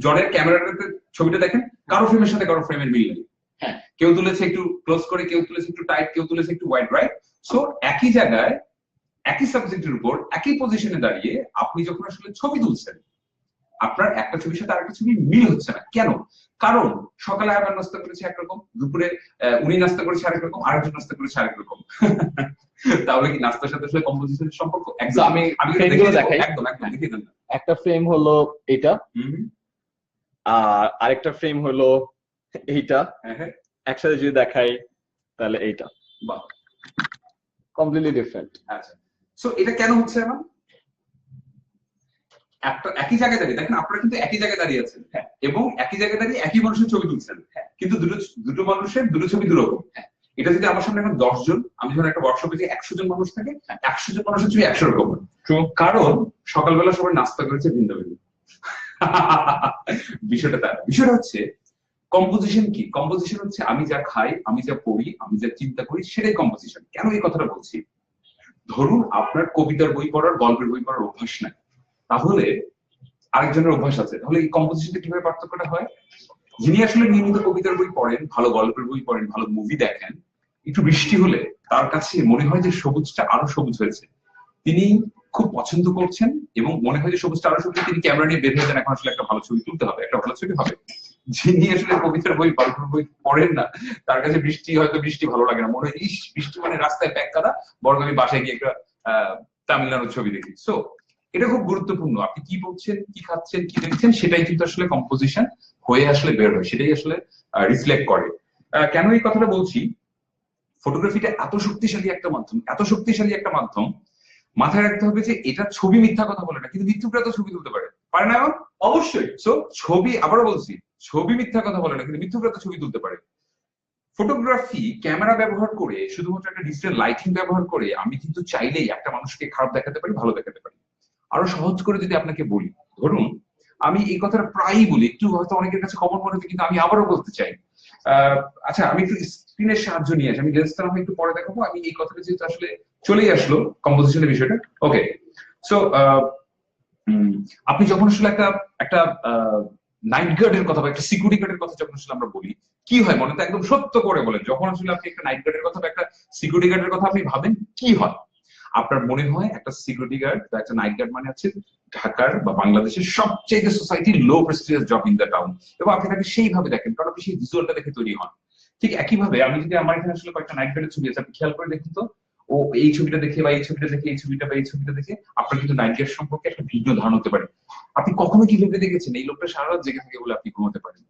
Speaker 2: জনের ক্যামেরাটাতে ছবিটা দেখেন, কারো ফ্রেমের সাথে কারো ফ্রেমের মিল নেই।
Speaker 1: হ্যাঁ।
Speaker 2: কেউ তুলেছে একটু ক্লোজ করে, কেউ তুলেছে একটু টাইট, কেউ তুলেছে একটু ওয়াইড, রাইট? সো একই জায়গায় একই সাবজেক্টের উপর একই পজিশনে দাঁড়িয়ে আপনি যখন আসলে ছবি তুলছেন, আপনার একটা ছবির সাথে আরেকটা ছবি মিল হচ্ছে না। কেন? কারণ সকালে আবার নাস্তা করেছে একরকম, দুপুরে উনি নাস্তা করেছে আরেক রকম, আরেকজন নাস্তা করেছে আরেক রকম। তাহলে কি নাস্তার সাথে আসলে কম্পোজিশনের সম্পর্ক?
Speaker 1: So, আমি frame গুলো দেখাই।
Speaker 2: একদম দেখিয়ে দেন না।
Speaker 1: একটা ফ্রেম হলো এটা,
Speaker 2: হুম,
Speaker 1: আর আরেকটা ফ্রেম হলো এইটা।
Speaker 2: হ্যাঁ,
Speaker 1: একসাথে যদি দেখাই তাহলে এইটা
Speaker 2: বাহ,
Speaker 1: কমপ্লিটলি ডিফারেন্ট।
Speaker 2: আচ্ছা। সো এটা কেন হচ্ছে এখন? একটা একই জায়গায় দাঁড়িয়ে দেখেন, আপনারা কিন্তু একই জায়গায় দাঁড়িয়ে আছেন, এবং একই জায়গায় দাঁড়িয়ে একই মানুষের ছবি তুলছেন, কিন্তু দুটো মানুষের দুটো ছবি দুরকম। এটা যদি আমার সামনে এখন 10 জন, আমি যখন একটা ওয়ার্কশপে যে 100 জন মানুষ থাকে, 100 জন মানুষের ছবি 100 রকম। কারণ সকালবেলা সবাই নাস্তা করেছে ভিন্ন ভিন্ন। বিষয়টা হচ্ছে কম্পোজিশন কি? কম্পোজিশন হচ্ছে আমি যা খাই, আমি যা পড়ি, আমি যা চিন্তা করি, সেটাই কম্পোজিশন। কেন এই কথাটা বলছি? ধরুন আপনার কবিতার বই পড়ার, গল্পের বই পড়ার অভ্যাস নাই, তাহলে আরেকজনের অভ্যাস আছে, তাহলে এই কম্পোজিশনটা কিভাবে পার্থক্যটা হয়? যিনি আসলে নিয়মিত কবিতার বই পড়েন, ভালো গল্পের বই পড়েন, ভালো মুভি দেখেন, একটু বৃষ্টি হলে তার কাছে মনে হয় যে সবুজটা আরো সবুজ হয়েছে, তিনি খুব পছন্দ করছেন, এবং মনে হয় যে সবুজটা আরো সবুজ, তিনি ক্যামেরা নিয়ে বের হয়ে যান, এখন আসলে একটা ভালো ছবি তুলতে হবে, একটা ভালো ছবি হবে। যিনি আসলে কবিতার বই, গল্পের বই পড়েন না, তার কাছে বৃষ্টি ভালো লাগে না, মনে হয় ইস বৃষ্টি মানে রাস্তায় প্যাক করা, বরং আমি বাসায় গিয়ে একটা তামিলনাড়ুর ছবি দেখি। সো এটা খুব গুরুত্বপূর্ণ, আপনি কি বলছেন, কি খাচ্ছেন, কি দেখছেন, সেটাই কিন্তু আসলে কম্পোজিশন হয়ে আসলে বের হয়, সেটাই আসলে রিফ্লেক্ট করে। কেন এই কথাটা বলছি? ফটোগ্রাফিটা এত শক্তিশালী একটা মাধ্যম, মাথায় রাখতে হবে যে এটা ছবি মিথ্যা কথা বলে না, কিন্তু মৃত্যুকরা তো ছবি তুলতে পারে না এমন? অবশ্যই। সো ছবি, আবারও বলছি, ছবি মিথ্যা কথা বলে না, কিন্তু মৃত্যুকরা তো ছবি তুলতে পারে। ফটোগ্রাফি ক্যামেরা ব্যবহার করে, শুধুমাত্র একটা ডিজিটাল লাইটিং ব্যবহার করে আমি কিন্তু চাইলেই একটা মানুষকে খারাপ দেখাতে পারি, ভালো দেখাতে পারি। আরো সহজ করে যদি আপনাকে বলি, ধরুন আমি এই কথাটা প্রায়ই বলি, একটু হয়তো অনেকের কাছে কমন মনে হচ্ছে, কিন্তু আমি আবারও বলতে চাই। আচ্ছা, আমি একটু স্ক্রিনের সাহায্য নিয়ে আসি, আমি লেন্সটা আমি একটু পরে দেখাবো। আমি এই কথাটা যেহেতু আসলে চলেই আসলো কম্পোজিশনের বিষয়টা, ওকে। সো আপনি যখন আসলে একটা নাইট গার্ডের কথা বা একটা সিকিউরিটি গার্ডের কথা যখন আসলে আমরা বলি, কি হয় মনে? তো একদম সত্য করে বলেন, যখন আসলে আপনি একটা নাইট গার্ডের কথা বা একটা সিকিউরিটি গার্ডের কথা আপনি ভাবেন, কি হয়? আপনার মনে হয় একটা সিকিউরিটি গার্ড বা একটা নাইট গার্ড মানে হচ্ছে ঢাকার বা বাংলাদেশের সবচেয়ে society low prestigious job in the town, এবং আপনি তাকে সেইভাবে দেখেন, কারণ আপনি সেই ভিজুয়ালটা দেখে তৈরি হন। ঠিক একইভাবে আমি যদি আমার এখানে আসলে কয়েকটা নাইট গার্ডের ছবি আছে, আপনি খেয়াল করে দেখুন তো, ও এই ছবিটা দেখে বা এই ছবিটা দেখে, এই ছবিটা বা এই ছবিটা দেখে আপনার কিন্তু নাইট গার্ড সম্পর্কে একটা ভিন্ন ধারণা হতে পারে। আপনি কখনো কি ভেবে দেখেছেন এই লোকটা সারা রাত জেগে থাকে বলে আপনি ঘুমাতে পারেন?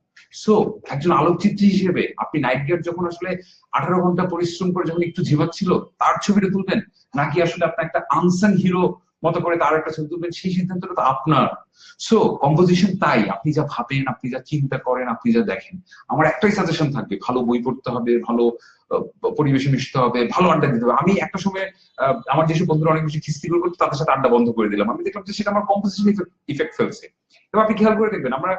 Speaker 2: সো একজন আলোকচিত্রী হিসেবে আপনি নাইট গার্ড যখন আসলে 18 ঘন্টা পরিশ্রম করে যখন একটু ঝিমাচ্ছিল তার ছবিটা তুলবেন, নাকি আসলে আপনার একটা আনসান হিরো মতো করে তার একটা ছবি তুলবেন, সেই সিদ্ধান্তটা তো আপনার। সো কম্পোজিশন তাই, আপনি যা ভাবেন, আপনি যা চিন্তা করেন, আপনি যা দেখেন। আমার একটাই সাজেশন থাকবে, ভালো বই পড়তে হবে, ভালো পরিবেশে মিশতে হবে, ভালো আড্ডা দিতে হবে। আমি একটা সময় আমার যেসব বন্ধুরা অনেক বেশি খিস্তি করতো তাদের সাথে আড্ডা বন্ধ করে দিলাম, আমি দেখলাম যে সেটা আমার কম্পোজিশন ইফেক্ট ফেলছে। এবার আপনি খেয়াল করে দেখবেন, আমরা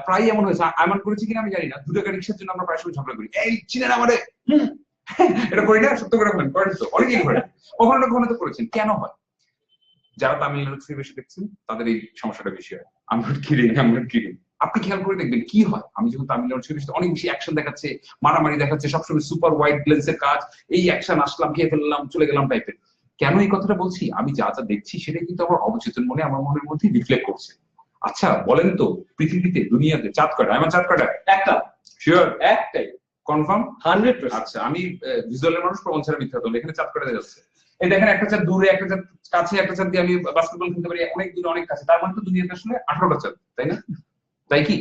Speaker 2: প্রায় এমন হয়েছে, এমন করেছি কিনা আমি জানি না, 2 টাকা রিক্সার জন্য আমরা প্রায় সময় ঝগড়া করি, এই চিনেন আমারে, এটা করি না? সত্য করে বলেন, করেন তো? অনেকেই করে, কখনো না কখনো তো করেছেন। কেন হয়? যারা তামিলনাড়ু ছবি বেশি দেখছেন তাদের এই সমস্যাটা বেশি হয়। I'm not kidding. আপনি খেয়াল করে দেখবেন কি হয়, আমি যখন তামিলনাড়ু ছবি অনেক বেশি অ্যাকশন দেখাচ্ছে, মারামারি দেখাচ্ছে, সবসময় সুপার ওয়াইড লেন্সের কাজ, এই অ্যাকশন, আসলাম, খেয়ে ফেললাম, চলে গেলাম টাইপের। কেন এই কথাটা বলছি? আমি যা যা দেখছি সেটাই কিন্তু আমার অবচেতন মনে, আমার মনের মধ্যে রিফ্লেক্ট করছে। আচ্ছা বলেন তো, পৃথিবীতে, দুনিয়াতে চাঁদ কয়টা? আমার চাঁদ কয়টা? একটা। শিওর? একটাই? কনফার্ম? 100%। আচ্ছা, আমি ভিজুয়ালের মানুষ, প্রমাণ ছাড়া মিথ্যা বলি। এখানে চাঁদ কয়টা যাচ্ছে? এই দেখেন, একটা চাঁদ দূরে, একটা চাঁদ কাছে, একটা চাঁদ দিয়ে আমি বাস্কেটবল খেলতে পারি, অনেক দূরে, অনেক কাছে। তার মানে তো দুনিয়াতে আসলে 18টা চাঁদ, তাই না? তাই কি?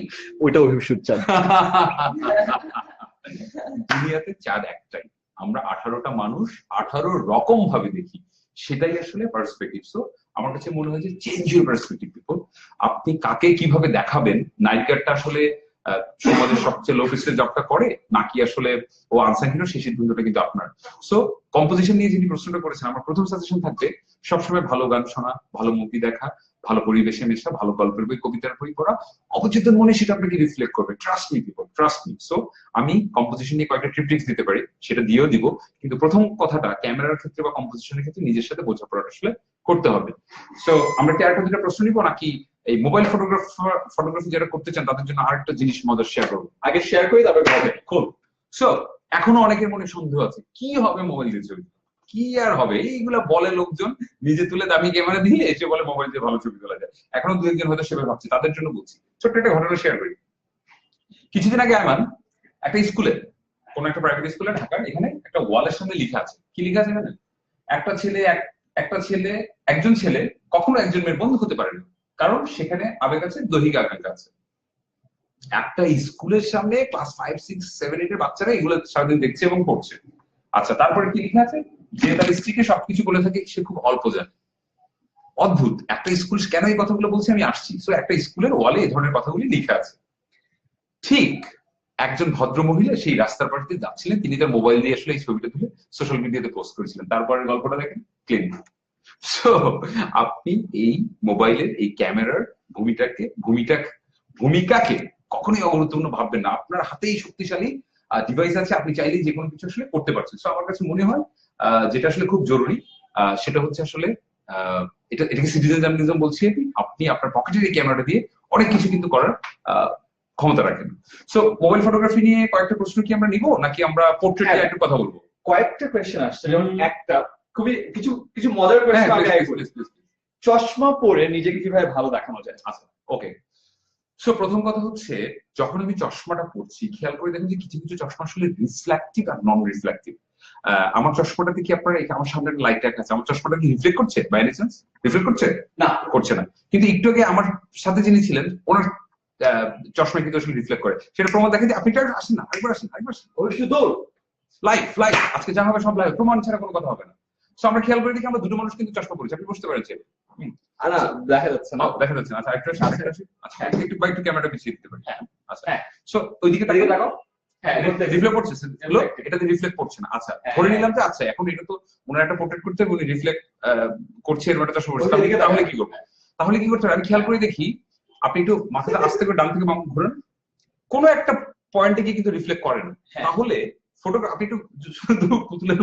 Speaker 1: ওইটা অভিষুদ চাঁদ।
Speaker 2: দুনিয়াতে চাঁদ একটাই, আমরা 18টা মানুষ 18 রকম ভাবে দেখি, সেটাই আসলে পার্সপেক্টিভ। সো আমার কাছে মনে হয় যে চেঞ্জ ইউর পার্সপেক্টিভ পিপল। আপনি কাকে কিভাবে দেখাবেন, নাইট গার্ডটা আসলে সমাজের সবচেয়ে লো প্রেস্টিজ জবটা করে, নাকি আসলে ও আনসান হিরো, সেই সিদ্ধান্তটা কিন্তু আপনার। সো কম্পোজিশন নিয়ে যিনি প্রশ্নটা করেছেন, আমার প্রথম সাজেশন থাকবে সবসময় ভালো গান শোনা, ভালো মুভি দেখা, ভালো পরিবেশে মেশা, ভালো গল্পের বই, কবিতার বই পড়া, অবচেতন মনে সেটা আপনাকে রিফ্লেক্ট করবে। Trust me people, trust me. So আমি কম্পোজিশন নিয়ে কয়েকটা ট্রিক্স দিতে পারি, সেটা দিয়েও দিব, কিন্তু প্রথম কথাটা ক্যামেরার ক্ষেত্রে বা কম্পোজিশনের ক্ষেত্রে নিজের সাথে বোঝাপড়াটা আসলে করতে হবে। সো আমরা কি আরেকটা দুটো প্রশ্ন নিবো, নাকি এই মোবাইল ফটোগ্রাফি যারা করতে চান তাদের জন্য আরেকটা জিনিস মজার শেয়ার করবো?
Speaker 1: আগে শেয়ার করি তারপর হবে খুব।
Speaker 2: সো এখনো অনেকের মনে সন্দেহ আছে, কি হবে মোবাইল দিয়ে ছবি, কি আর হবে, এইগুলা বলে লোকজন, নিজে তুলে দামি ক্যামেরা দিয়ে এসে বলে মোবাইল দিয়ে ভালো ছবি তোলা যায়। এখনো দু একজন হয়তো সেভাবে ভাবছে, তাদের জন্য বলছি। ছোট্ট একটা ঘটনা শেয়ার করি। কিছুদিন আগে আয়মান একটা স্কুলে, কোন একটা প্রাইভেট স্কুলে ঢাকার, এখানে একটা ওয়ালের সামনে লেখা আছে, কি লেখা আছে জানেন? একজন ছেলে কখনো একজন মেয়ের বন্ধু হতে পারে না, কারণ সেখানে আবেগ আছে, দৈহিক আকাঙ্ক্ষা আছে। একটা স্কুলের সামনে ক্লাস 5, 6, 7, 8 এর বাচ্চারা এগুলো সারাদিন দেখছে এবং পড়ছে। আচ্ছা, তারপরে কি লেখা আছে? যে তার স্ত্রীকে সবকিছু বলে থাকে, সে খুব অল্প জানে। অদ্ভুত একটা স্কুল কেন এই কথাগুলো বলছে আমি আসছি। তো একটা স্কুলের ওয়ালে এই ধরনের কথাগুলি লেখা আছে। ঠিক একজন ভদ্র মহিলা সেই রাস্তার পাশ দিয়ে যাচ্ছিলেন, তিনি তার মোবাইল দিয়ে আসলে এই ছবিটা তুলে সোশ্যাল মিডিয়াতে পোস্ট করেছিলেন। তারপরের গল্পটা দেখেন, ক্লিন। সো আপনি এই মোবাইলের এই ক্যামেরার ভূমিকাকে কখনোই অগুরুত্বপূর্ণ ভাববেন না। আপনার হাতেই শক্তিশালী ডিভাইস আছে, আপনি চাইলেই যে কোনো কিছু আসলে করতে পারছেন। সো আমার কাছে মনে হয় যেটা আসলে খুব জরুরি সেটা হচ্ছে আসলে এটাকে সিটিজেন জার্নালিজম বলছি। আপনি আপনার পকেটের এই ক্যামেরাটা দিয়ে অনেক কিছু কিন্তু করার ক্ষমতা রাখেন। সো মোবাইল ফটোগ্রাফি নিয়ে কয়েকটা প্রশ্ন কি আমরা নিব, নাকি আমরা পোর্ট্রেট নিয়ে একটু কথা বলবো?
Speaker 1: কয়েকটা কোয়েশ্চেন আসছে, যেমন একটা খুবই কিছু মজার কোয়েশ্চেন। চশমা পরে নিজেকে কিভাবে ভালো দেখানো যায়?
Speaker 2: আচ্ছা, ওকে। সো প্রথম কথা হচ্ছে, যখন আমি চশমাটা পরছি খেয়াল করে দেখেন যে কিছু কিছু চশমা আসলে রিফ্লেক্টিভ আর নন রিফ্লেক্টিভ। আমার চশমাটাতে কি আপনারা আমার সামনে লাইট আছে, আমার চশমাটা কি রিফ্লেক্ট করছে? বাই এনি চান্স রিফ্লেক্ট করছে? না, করছে না। কিন্তু একটু আগে আমার সাথে যিনি ছিলেন ওনার চশমা কিন্তু আসলে রিফ্লেক্ট করে। সেটা প্রমাণ দেখেন যে আপনি আসেন না, আরেকবার আসেন।
Speaker 1: শুধু
Speaker 2: লাইভ আজকে যা হবে সব লাইভ, প্রমাণ ছাড়া কোনো কথা হবে না। সো আমরা খেয়াল করে দেখি আমরা দুটো মানুষ কিন্তু চশমা পরেছি, আপনি বুঝতে পেরেছেন?
Speaker 1: না, দেখা যাচ্ছে না,
Speaker 2: দেখা যাচ্ছে না। আচ্ছা, একটু আচ্ছা একটু ক্যামেরাটা পিছিয়ে দিতে পারি।
Speaker 1: হ্যাঁ,
Speaker 2: আচ্ছা, সো ওইদিকে তাকাও। হ্যাঁ, রিফ্লেক্ট করছে, এটাতে রিফ্লেক্ট করছে না। আচ্ছা, ধরে নিলাম যে আচ্ছা এখন এটা তো ওনার একটা পোর্ট্রেট করতে হবে, উনি রিফ্লেক্ট করছে, এর একটা সমস্যা। তাহলে কি করবো? আমি খেয়াল করে দেখি, আপনি একটু মাথাটা আস্তে করে ডান থেকে বাম ঘুরেন, কোনো একটা পয়েন্টে গিয়ে কিন্তু রিফ্লেক্ট করেন। তাহলে ফটো আপনি একটু শুধু পুতুলের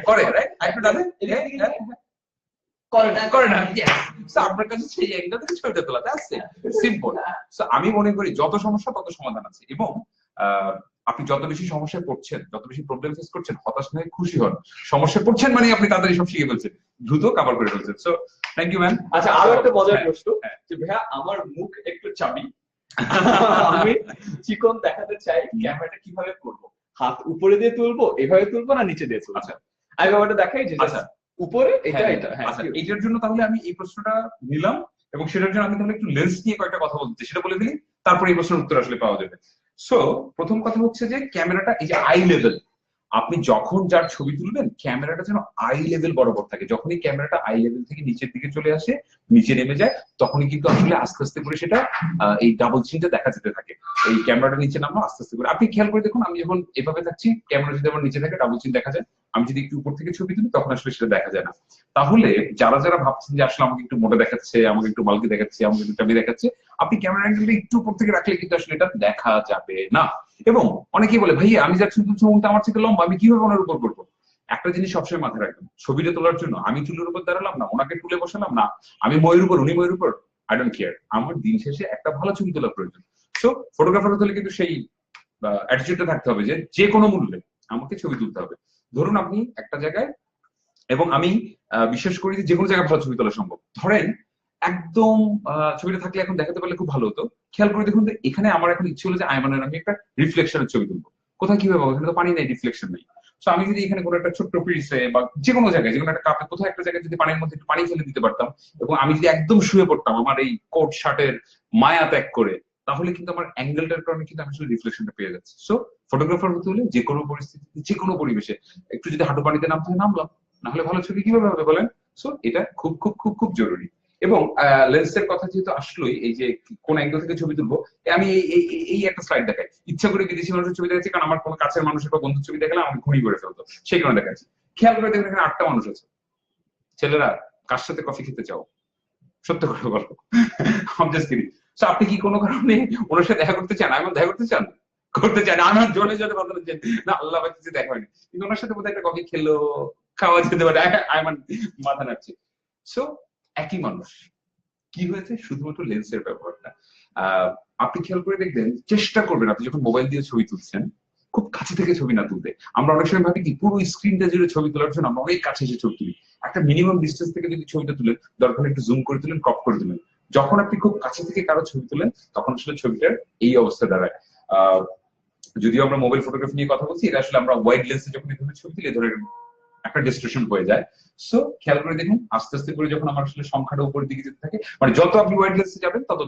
Speaker 2: করে রাইট, একটু ডানে করে না। আপনার কাছে সেই অ্যাঙ্গেল থেকে ছবিটা তোলাতে আসছে, সিম্পল। আমি মনে করি যত সমস্যা তত সমাধান আছে, এবং আপনি যত বেশি সমস্যায় পড়ছেন, যত বেশি প্রবলেম ফেস করছেন, হতাশ নয়, খুশি হন। সমস্যা পড়ছেন মানে আপনি তাড়াতাড়ি সব শিখে ফেলছেন, দ্রুত কভার করে ফেলছেন। So thank you man.
Speaker 1: আচ্ছা, আরো একটা মজার প্রশ্ন, যে ভাইয়া আমার মুখ একটু চাবি, আমি চিকন দেখাতে চাই, ক্যামেরাটা কিভাবে করবো? হাত উপরে দিয়ে তুলবো, এভাবে তুলবো, না নিচে দিয়ে তুলবো? আচ্ছা, আমি ব্যাপারটা দেখাই যে উপরে এটা।
Speaker 2: আচ্ছা, এইটার জন্য তাহলে আমি এই প্রশ্নটা নিলাম, এবং সেটার জন্য আমি তাহলে একটু লেন্স নিয়ে কয়েকটা কথা বলতে, সেটা বলে দিলি, তারপরে এই প্রশ্নের উত্তর আসলে পাওয়া যাবে। সো প্রথম কথা হচ্ছে যে ক্যামেরাটা এই যে আই লেভেল, আপনি যখন যার ছবি তুলবেন ক্যামেরাটা যেন আই লেভেল বরাবর থাকে। যখনই ক্যামেরাটা আই লেভেল থেকে নিচের দিকে চলে আসে, নিচে নেমে যায়, তখনই কিন্তু আসলে আস্তে আস্তে করে সেটা এই ডাবল চিনটা দেখা যেতে থাকে। এই ক্যামেরাটা নিচে নামলো আস্তে আস্তে করে, আপনি খেয়াল করে দেখুন, আমি যখন এভাবে থাকছি, ক্যামেরা যদি আমার নিচে থাকে ডাবল চিন দেখা যায়। আমি যদি একটু উপর থেকে ছবি তুলি তখন আসলে সেটা দেখা যায় না। তাহলে যারা ভাবছেন যে আসলে আমাকে একটু মোটা দেখাচ্ছে, আমাকে একটু বালকি দেখাচ্ছে, আমাকে একটু চাবি দেখাচ্ছে, আপনি ক্যামেরা অ্যাঙ্গেলটা একটু উপর থেকে রাখলে কিন্তু আসলে এটা দেখা যাবে না। এবং অনেকেই বলে, ভাই আমি যাচ্ছি চুলটা আমার থেকে লম্বা, আমি কিভাবে ওনার উপর করবো? একটা জিনিস সবসময় মাথায় রাখবেন, ছবিটা তোলার জন্য আমি চুলের উপর দাঁড়ালাম না, ওনাকে টুলে বসালাম না, আমি ময়ের উপর, উনি ময়ের উপর, আই ডোন্ট কেয়ার। আমার দিন শেষে একটা ভালো ছবি তোলা প্রয়োজন। সো ফটোগ্রাফার হলে কিন্তু সেই অ্যাটিটিউডটা থাকতে হবে যে যে কোনো মূল্যে আমাকে ছবি তুলতে হবে। ধরুন আপনি একটা জায়গায়, এবং আমি বিশ্বাস করি যে কোনো জায়গায় ভালো ছবি তোলা সম্ভব। ধরেন একদম ছবিটা থাকলে এখন দেখাতে পারলে খুব ভালো হতো। খেয়াল করে দেখুন, এখানে আমার এখন ইচ্ছে হলো যে আয়মানের আমি একটা রিফ্লেকশনের ছবি তুলবো। কোথায় কিভাবে পাবো? এখানে তো পানি নেই, রিফ্লেকশন নেই। তো আমি যদি এখানে কোনো একটা ছোট্ট পিসে বা যে কোনো জায়গায়, যে কোনো একটা কাপে, কোথাও একটা জায়গায় যদি পানির মধ্যে একটু পানি ফেলে দিতে পারতাম, এবং আমি যদি একদম শুয়ে পড়তাম আমার এই কোট শার্টের মায়া ত্যাগ করে, তাহলে কিন্তু আমার অ্যাঙ্গেলটার কারণে কিন্তু আমি আসলে রিফ্লেকশনটা পেয়ে যাচ্ছি। সো ফটোগ্রাফার হতে হলে যে কোনো পরিস্থিতিতে, যে কোনো পরিবেশে একটু যদি হাঁটু পানিতে নামতে নামলাম, না হলে ভালো ছবি কিভাবে হবে বলেন? সো এটা খুব খুব খুব খুব জরুরি। এবং লেন্সের কথা যেহেতু আসলোই, এই যে কোন অ্যাঙ্গেল থেকে ছবি তুলবো, আমি এই একটা স্লাইড দেখাই। ইচ্ছা করে বিদেশি মানুষের ছবি দেখাচ্ছি, কারণ আমার কোনো কাছের মানুষের বা বন্ধুর ছবি দেখালে আমাকে ঘুরি করে ফেলতো, সেই কারণে দেখাচ্ছি। খেয়াল করে দেখবেন এখানে 8টা মানুষ আছে। ছেলেরা কার সাথে কফি খেতে চাও? সত্য করে বলো। আপনি কি কোনো কারণে ওনার সাথে দেখা করতে চান? আমি দেখা করতে চান? করতে চান? আমার জোরে জোরে কথা বলছেন না, আল্লাহ কিছু দেখা হয়নি, কিন্তু ওনার সাথে বোধহয় একটা কফি খেলো, খাওয়া যেতে পারে, আইমান মাথা নাড়ছে। সো একই মানুষ, কি হয়েছে শুধুমাত্র লেন্সের ব্যবহারটা। আপনি খেয়াল করে দেখবেন, চেষ্টা করবেন আপনি যখন মোবাইল দিয়ে ছবি তুলছেন খুব কাছে থেকে ছবি না তুলতে। আমরা অনেক সময় ভাবি কি পুরো স্ক্রিনটা জুড়ে ছবি তোলার জন্য আমরা অনেক কাছে এসে ছবি তুলি। একটা মিনিমাম ডিস্টেন্স থেকে যদি ছবিটা তুলেন, দরকার একটু জুম করে তুলেন, ক্রপ করে দিলেন। যখন আপনি খুব কাছে থেকে কারো ছবি তুলেন তখন আসলে ছবিটার এই অবস্থা দাঁড়ায়। যদিও আমরা মোবাইল ফটোগ্রাফি নিয়ে কথা বলছি, এটা আসলে আমরা ওয়াইড লেন্সে যখন এই ধরনের ছবি তুলি ধরে একটা ডিস্ট্রেশন হয়ে যায়। সো খেয়াল করে দেখুন, আস্তে আস্তে করে যখন আমার আসলে সংখ্যাটা উপরের দিকে যেতে থাকে, মানে যত আপনি ওয়াইড লেন্সে যাবেন তত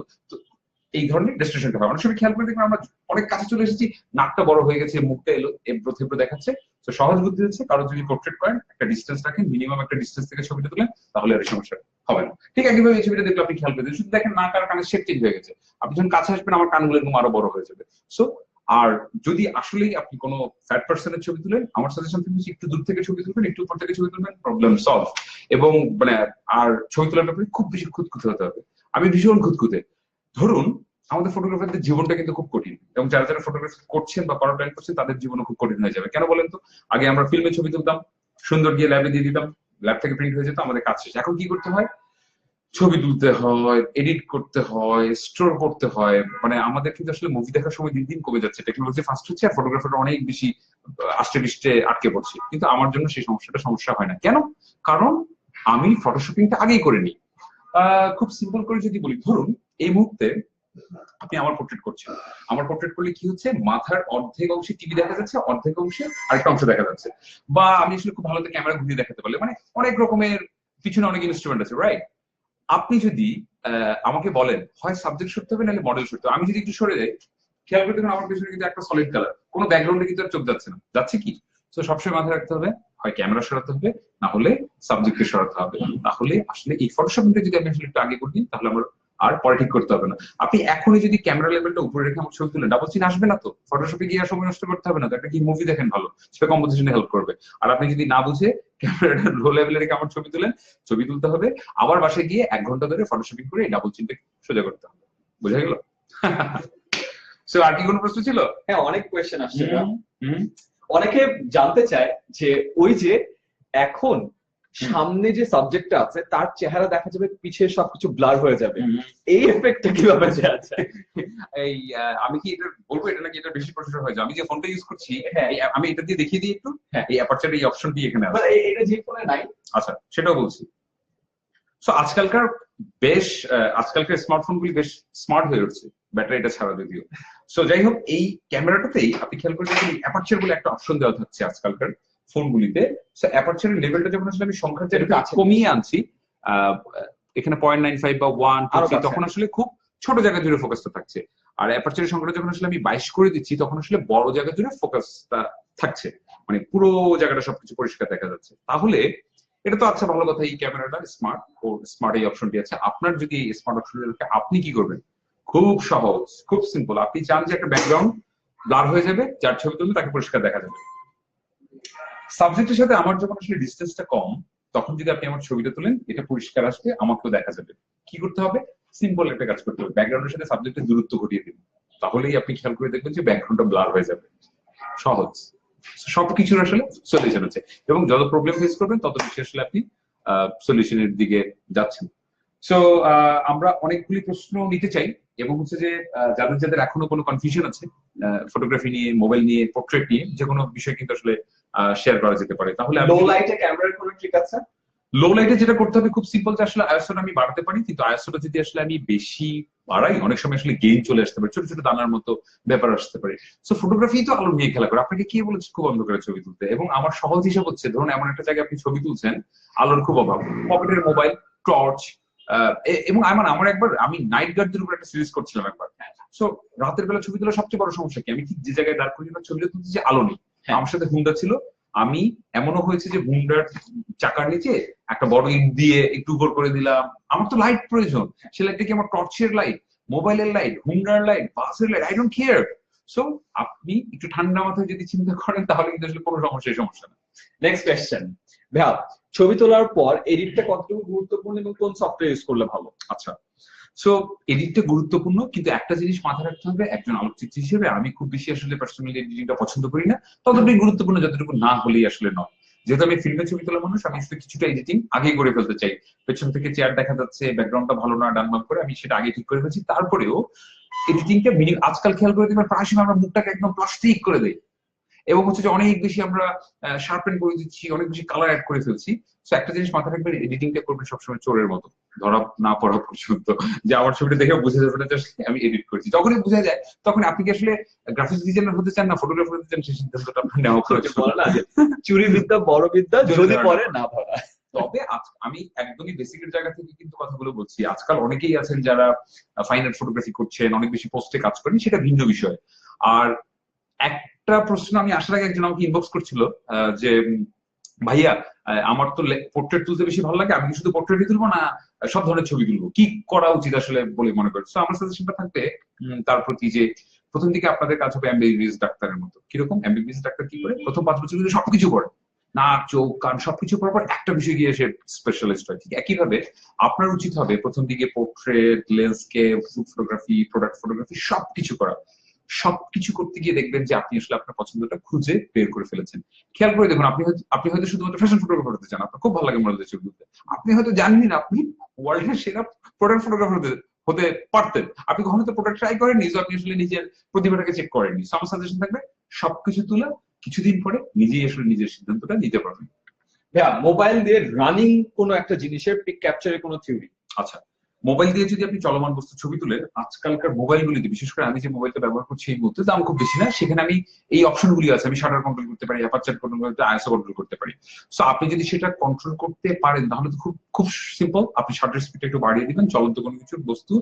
Speaker 2: এই ধরনের ডিস্ট্রেশনটা হয়। অনেক সময় খেয়াল করে দেখবেন আমরা অনেক কাছে চলে এসেছি, নাকটা বড় হয়ে গেছে, মুখটা এলো এব্রো থেব্রো দেখাচ্ছে। তো সহজ বুদ্ধি হচ্ছে, কারো যদি পোর্ট্রেট করেন একটা ডিস্টেন্স রাখেন, মিনিমাম একটা ডিস্টেন্স থেকে ছবিটা তুলেন, তাহলে আর সমস্যা হবে না। ঠিক একইভাবে এই ছবিটা দেখলে আপনি খেয়াল করে শুধু দেখেন নাক আর কানের শেপ চেঞ্জ হয়ে গেছে, আপনি যখন কাছে আসবেন আমার কানগুলো এরকম আরো বড় হয়ে যাবে। সো আর যদি আসলেই আপনি কোনো ফ্যাট পার্সনের ছবি তুলেন, আমার সাজেশন হচ্ছে একটু দূর থেকে ছবি তুলবেন, একটু উপর থেকে ছবি তুলবেন, প্রবলেম সলভ। এবং মানে আর ছবি তোলার ব্যাপারে খুব বেশি খুঁতখুঁতে হতে হবে। আমি ভীষণ খুঁতখুঁতে। ধরুন আমাদের ফটোগ্রাফারদের জীবনটা কিন্তু খুব কঠিন, এবং যারা যারা ফটোগ্রাফি করছেন বা করার প্ল্যান করছেন তাদের জীবনও খুব কঠিন হয়ে যাবে। কেন বলেন তো? আগে আমরা ফিল্মে ছবি তুলতাম, সুন্দর গিয়ে ল্যাবে দিয়ে দিতাম, ল্যাব থেকে প্রিন্ট হয়ে যেত, আমাদের কাজ শেষ। এখন কি করতে হয়? ছবি তুলতে হয়, এডিট করতে হয়, স্টোর করতে হয়। মানে আমাদের কিন্তু আসলে মুভি দেখার সময় দিন দিন কমে যাচ্ছে, টেকনোলজি ফাস্ট হচ্ছে, আর ফটোগ্রাফার অনেক বেশি আষ্টে পৃষ্ঠে আটকে পড়ছে। কিন্তু আমার জন্য সেই সমস্যা হয় না। কেন? কারণ আমি ফটোশুটিংটা আগেই করে নিই। খুব সিম্পল করে যদি বলি, ধরুন এই মুহূর্তে আপনি আমার পোর্ট্রেট করছেন। আমার পোর্ট্রেট করলে কি হচ্ছে, মাথার অর্ধেক অংশে টিভি দেখা যাচ্ছে, অর্ধেক অংশে আরেকটা অংশ দেখা যাচ্ছে। বা আমি আসলে খুব ভালো ক্যামেরা ঘুরিয়ে দেখাতে পারলে, মানে অনেক রকমের পিছনে অনেক ইনস্ট্রুমেন্ট আছে, রাইট? আপনি যদি আমাকে বলেন হয় সাবজেক্ট সরতে হবে নাহলে মডেল সরতে হবে, আমি যদি একটু সরে যাই, খেয়াল করতে দেখুন আমার পিছনে কিন্তু একটা সলিড কালার, কোনো ব্যাকগ্রাউন্ডে কিন্তু আর চোখ যাচ্ছে না, যাচ্ছে কি? তো সবসময় মাথায় রাখতে হবে, হয় ক্যামেরা সরাতে হবে, না হলে সাবজেক্টকে সরাতে হবে। তাহলে আসলে এই ফটোশপিংটা যদি আমি আসলে একটু আগে করি, তাহলে আমার আর পরে ঠিক করতে হবে না। আপনি এখনই যদি ক্যামেরা লেভেলটা উপরে রেখে আমার ছবি তুলেন, ডাবল চিন আসবে না তো? ফটোশপে গিয়ে সময় নষ্ট করতে হবে না তো, একটা কি মুভি দেখেন ভালো, সেটা কম্পোজিশনে হেল্প করবে। আর আপনি যদি না বুঝে ক্যামেরাটা লো লেভেলে রেখে আমার ছবি তুলেন, ছবি তুলতে হবে, আবার বাসায় গিয়ে 1 ঘন্টা ধরে ফটোশপিং করে এই ডাবল চিনটা সোজা করতে হবে। বুঝা গেল? সো আর কি কোনো প্রশ্ন ছিল?
Speaker 1: হ্যাঁ, অনেক কোয়েশ্চেন আসছে। অনেকে জানতে চায় যে ওই যে এখন সামনে যে সাবজেক্টটা আছে তার চেহারা দেখা যাবে, পিছে সবকিছু ব্লার হয়ে যাবে, এই এফেক্টটা কিভাবে আছে?
Speaker 2: এই আমি কি এটা বলবো, এটা নাকি এটা বেশি প্রসেসর হয়ে যায়? আমি যে ফোনটা ইউজ করছি, আমি এটা দিয়ে দেখিয়ে দিই একটু। এই অ্যাপারচার এই অপশনটি এখানে আছে,
Speaker 1: এটা যে ফোনে নাই।
Speaker 2: আচ্ছা সেটাও বলছি। সো আজকালকার স্মার্টফোনগুলি বেশ স্মার্ট হয়ে উঠছে, ব্যাটারিটা ছাড়া যদিও। সো যাই হোক, এই ক্যামেরাটাতেই আপনি খেয়াল করে দেখবেন অ্যাপারচার বলে একটা অপশন দেওয়া থাকছে আজকালকার ফোনগুলিতে। সো অ্যাপারচারের লেভেলটা যখন আসলে আমি সংখ্যার জায়গায় কমিয়ে আনছি, এখানে 0.95 বা 1, 2, 3, তখন আসলে খুব ছোট জায়গা জুড়ে ফোকাসটা থাকছে। আর অ্যাপারচারের সংখ্যাটা যখন আসলে আমি 22 করে দিচ্ছি, তখন আসলে বড় জায়গা জুড়ে ফোকাসটা থাকছে, মানে পুরো জায়গাটা সবকিছু পরিষ্কার দেখা যাচ্ছে। তাহলে এটা তো আচ্ছা, ভালো কথা, এই ক্যামেরাটা স্মার্ট, ও স্মার্ট এই অপশনটি আছে। আপনার যদি স্মার্ট অপশনটি থাকে, আপনি কি করবেন? খুব সহজ, খুব সিম্পল। আপনি চান যে একটা ব্যাকগ্রাউন্ড ব্লার হয়ে যাবে, যার ছবি তুললে তাকে পরিষ্কার দেখা যাবে। সাবজেক্টের সাথে আমার যখন আসলে ডিসটেন্সটা কম, তখন যদি আপনি আমার ছবিটা তুলেন, এটা পরিষ্কার আসবে, আমাকেও দেখা যাবে। কি করতে হবে? সিম্পল একটা কাজ করতে হবে, ব্যাকগ্রাউন্ডের সাথে সাবজেক্টের দূরত্ব ঘটিয়ে দিন, তাহলেই আপনি খেয়াল করে দেখবেন যে ব্যাকগ্রাউন্ডটা ব্লার হয়ে যাবে। সহজ, সবকিছুর আসলে সলিউশন আছে, এবং যত প্রবলেম ফেস করবেন তত বেশি আসলে আপনি সলিউশনের দিকে যাচ্ছেন। সো আমরা অনেকগুলি প্রশ্ন নিতে চাই, এবং হচ্ছে যে যাদের যাদের এখনো কোনো কনফিউশন আছে ফটোগ্রাফি নিয়ে, মোবাইল নিয়ে, পোর্ট্রেট নিয়ে, যে কোনো বিষয় কিন্তু আসলে শেয়ার করা যেতে পারে। তাহলে
Speaker 1: লো লাইটে ক্যামেরার কোনো ট্রিক আছে?
Speaker 2: লো লাইটে যেটা করতে হবে খুব সিম্পল, যে আসলে আইএসওটা আমি বাড়াতে পারি, কিন্তু আইএসওটা যদি আসলে আমি বেশি বাড়াই, অনেক সময় আসলে গেইন চলে আসতে পারে, ছোট ছোট দানার মতো ব্যাপার আসতে পারে। সো ফটোগ্রাফি তো আলো নিয়ে খেলা করে। আপনাকে কে বলেছে খুব অন্ধকারে ছবি তুলতে? এবং আমার সহজ হিসাব হচ্ছে, ধরুন এমন একটা জায়গায় আপনি ছবি তুলছেন, আলোর খুব অভাব, পকেটের মোবাইল, টর্চ, এবং আমার একবার আমি নাইট গার্ডদের উপর একটা সিরিজ করছিলাম একবার। সো রাতের বেলা ছবি তোলা সবচেয়ে বড় সমস্যা কি? আমি ঠিক যে জায়গায় দাঁড় করিয়ে ছবিটা তুলছি, যে আলো নেই। আমার সাথে হুন্ডা ছিল, আমি এমনও হয়েছে যে হুন্ডার চাকার নিচে একটা বড় ইট দিয়ে একটু উপর করে দিলাম। আমার তো লাইট প্রয়োজন, সে লাইটটা কি আমার টর্চের লাইট, মোবাইলের লাইট, হুন্ডার লাইট, বাসের light, I don't care. So আপনি একটু ঠান্ডা মাথায় যদি চিন্তা করেন, তাহলে কিন্তু আসলে কোনো সমস্যা না।
Speaker 1: নেক্সট কোয়েশ্চেন, ভাইয়া, ছবি তোলার পর এডিটটা কতটুকু গুরুত্বপূর্ণ এবং কোন সফটওয়্যার ইউজ করলে ভালো?
Speaker 2: আচ্ছা, সো এডিটটা গুরুত্বপূর্ণ, কিন্তু একটা জিনিস মাথায় রাখতে হবে, একজন আলোকচিত্রী হিসেবে আমি খুব বেশি আসলে পার্সোনালি এডিটিংটা পছন্দ করি না, ততটাই গুরুত্বপূর্ণ যতটুকু না হলেই আসলে নয়। যেহেতু আমি ফিল্মে ছবি তোলা মানুষ, আমি আসলে কিছুটা এডিটিং আগেই করে ফেলতে চাই। পেছন থেকে চেয়ার দেখা যাচ্ছে, ব্যাকগ্রাউন্ডটা ভালো না ডানমাপ করে আমি সেটা আগে ঠিক করে ফেলছি। তারপরেও এডিটিংটা আজকাল খেয়াল করে দেখবেন প্রায় সময় আমরা মুখটাকে একদম প্লাস্টিক করে দিই, এবং হচ্ছে যে অনেক বেশি আমরা শার্পেন করে দিচ্ছি, অনেক বেশি কালার অ্যাড করে ফেলছি। তো একটা জিনিস মাথায় রাখবেন, এডিটিংটা করবেন সবসময় চোরের মতো, ধরা না পড়া পর্যন্ত, যে আমার ছবিটা দেখে বুঝে যাবে না যে আমি এডিট করছি। যখনই বুঝে যায় তখন আপনি কি আসলে গ্রাফিক্স ডিজাইনার হতে চান না ফটোগ্রাফার হতে চান, সেই সিদ্ধান্তটা আপনার নেওয়া প্রয়োজন।
Speaker 1: বলে না যে চুরি বিদ্যা বড় বিদ্যা, যদি পরে না ধরা।
Speaker 2: তবে আমি একদমই বেসিকের জায়গা থেকে কিন্তু কথাগুলো বলছি। আজকাল অনেকেই আছেন যারা ফাইন আর্ট ফটোগ্রাফি করছেন, অনেক বেশি পোস্টে কাজ করেন, সেটা ভিন্ন বিষয়। আর একটা প্রশ্ন আমি আসার আগে একজন আমাকে ইনবক্স করছিল যে ভাইয়া আমার তো পোর্ট্রেট তুলতে বেশি ভালো লাগে, আমি কি শুধু পোর্ট্রেটই তুলবো না সব ধরনের ছবি তুলবো, কি করা উচিত আসলে বলে মনে করি? তো আমার সাজেশনটা থাকবে তার প্রতি যে প্রথম দিকে আপনাদের কাজ হবে এমবিবিএস ডাক্তারের মতো। কিরকম এমবিবিএস ডাক্তার কি করে? প্রথম 5 বছর কিন্তু সবকিছু করে, নাক চোখ কান সবকিছু করার পর একটা বিষয় গিয়ে সে স্পেশালিস্ট হয়। ঠিক একইভাবে আপনার উচিত হবে প্রথম দিকে portrait, landscape, food photography, product photography সবকিছু করা। সবকিছু করতে গিয়ে দেখবেন যে আপনি আসলে আপনার পছন্দটা খুঁজে বের করে ফেলেছেন। খেয়াল করে দেখুন, আপনি হয়তো শুধুমাত্র ফ্যাশন ফটোগ্রাফার হতে চান, আপনার খুব ভালো লাগে মডেলদের ছবি তুলতে, আপনি হয়তো জানেনই না আপনি ওয়ার্ল্ডের সেরা প্রোডাক্ট ফটোগ্রাফার হতে পারতেন। আপনি কখনো তো প্রোডাক্ট ট্রাই করেননি, তো আপনি আসলে নিজের প্রতিভাটাকে চেক করেননি। আমার সাজেশন থাকবে সবকিছু তুলে কিছুদিন পরে নিজেই আসলে নিজের সিদ্ধান্তটা নিতে পারবেন।
Speaker 1: ভাইয়া মোবাইল দিয়ে রানিং কোনো একটা জিনিসের পিক ক্যাপচারের কোনো থিওরি?
Speaker 2: আচ্ছা, মোবাইল দিয়ে যদি আপনি চলমান বস্তু ছবি তুলেন, আজকালকার মোবাইলগুলিতে, বিশেষ করে আমি যে মোবাইলটা ব্যবহার করছি এই মুহূর্তে, দাম খুব বেশি না, সেখানে আমি এই অপশনগুলি আছে, আমি শাটার কন্ট্রোল করতে পারি, অ্যাপারচার কন্ট্রোল করতে, আইএসও কন্ট্রোল করতে পারি। সো আপনি যদি সেটা কন্ট্রোল করতে পারেন তাহলে তো খুব খুব সিম্পল, আপনি শাটার স্পিডটা একটু বাড়িয়ে দিবেন। চলন্ত কোনো কিছু বস্তু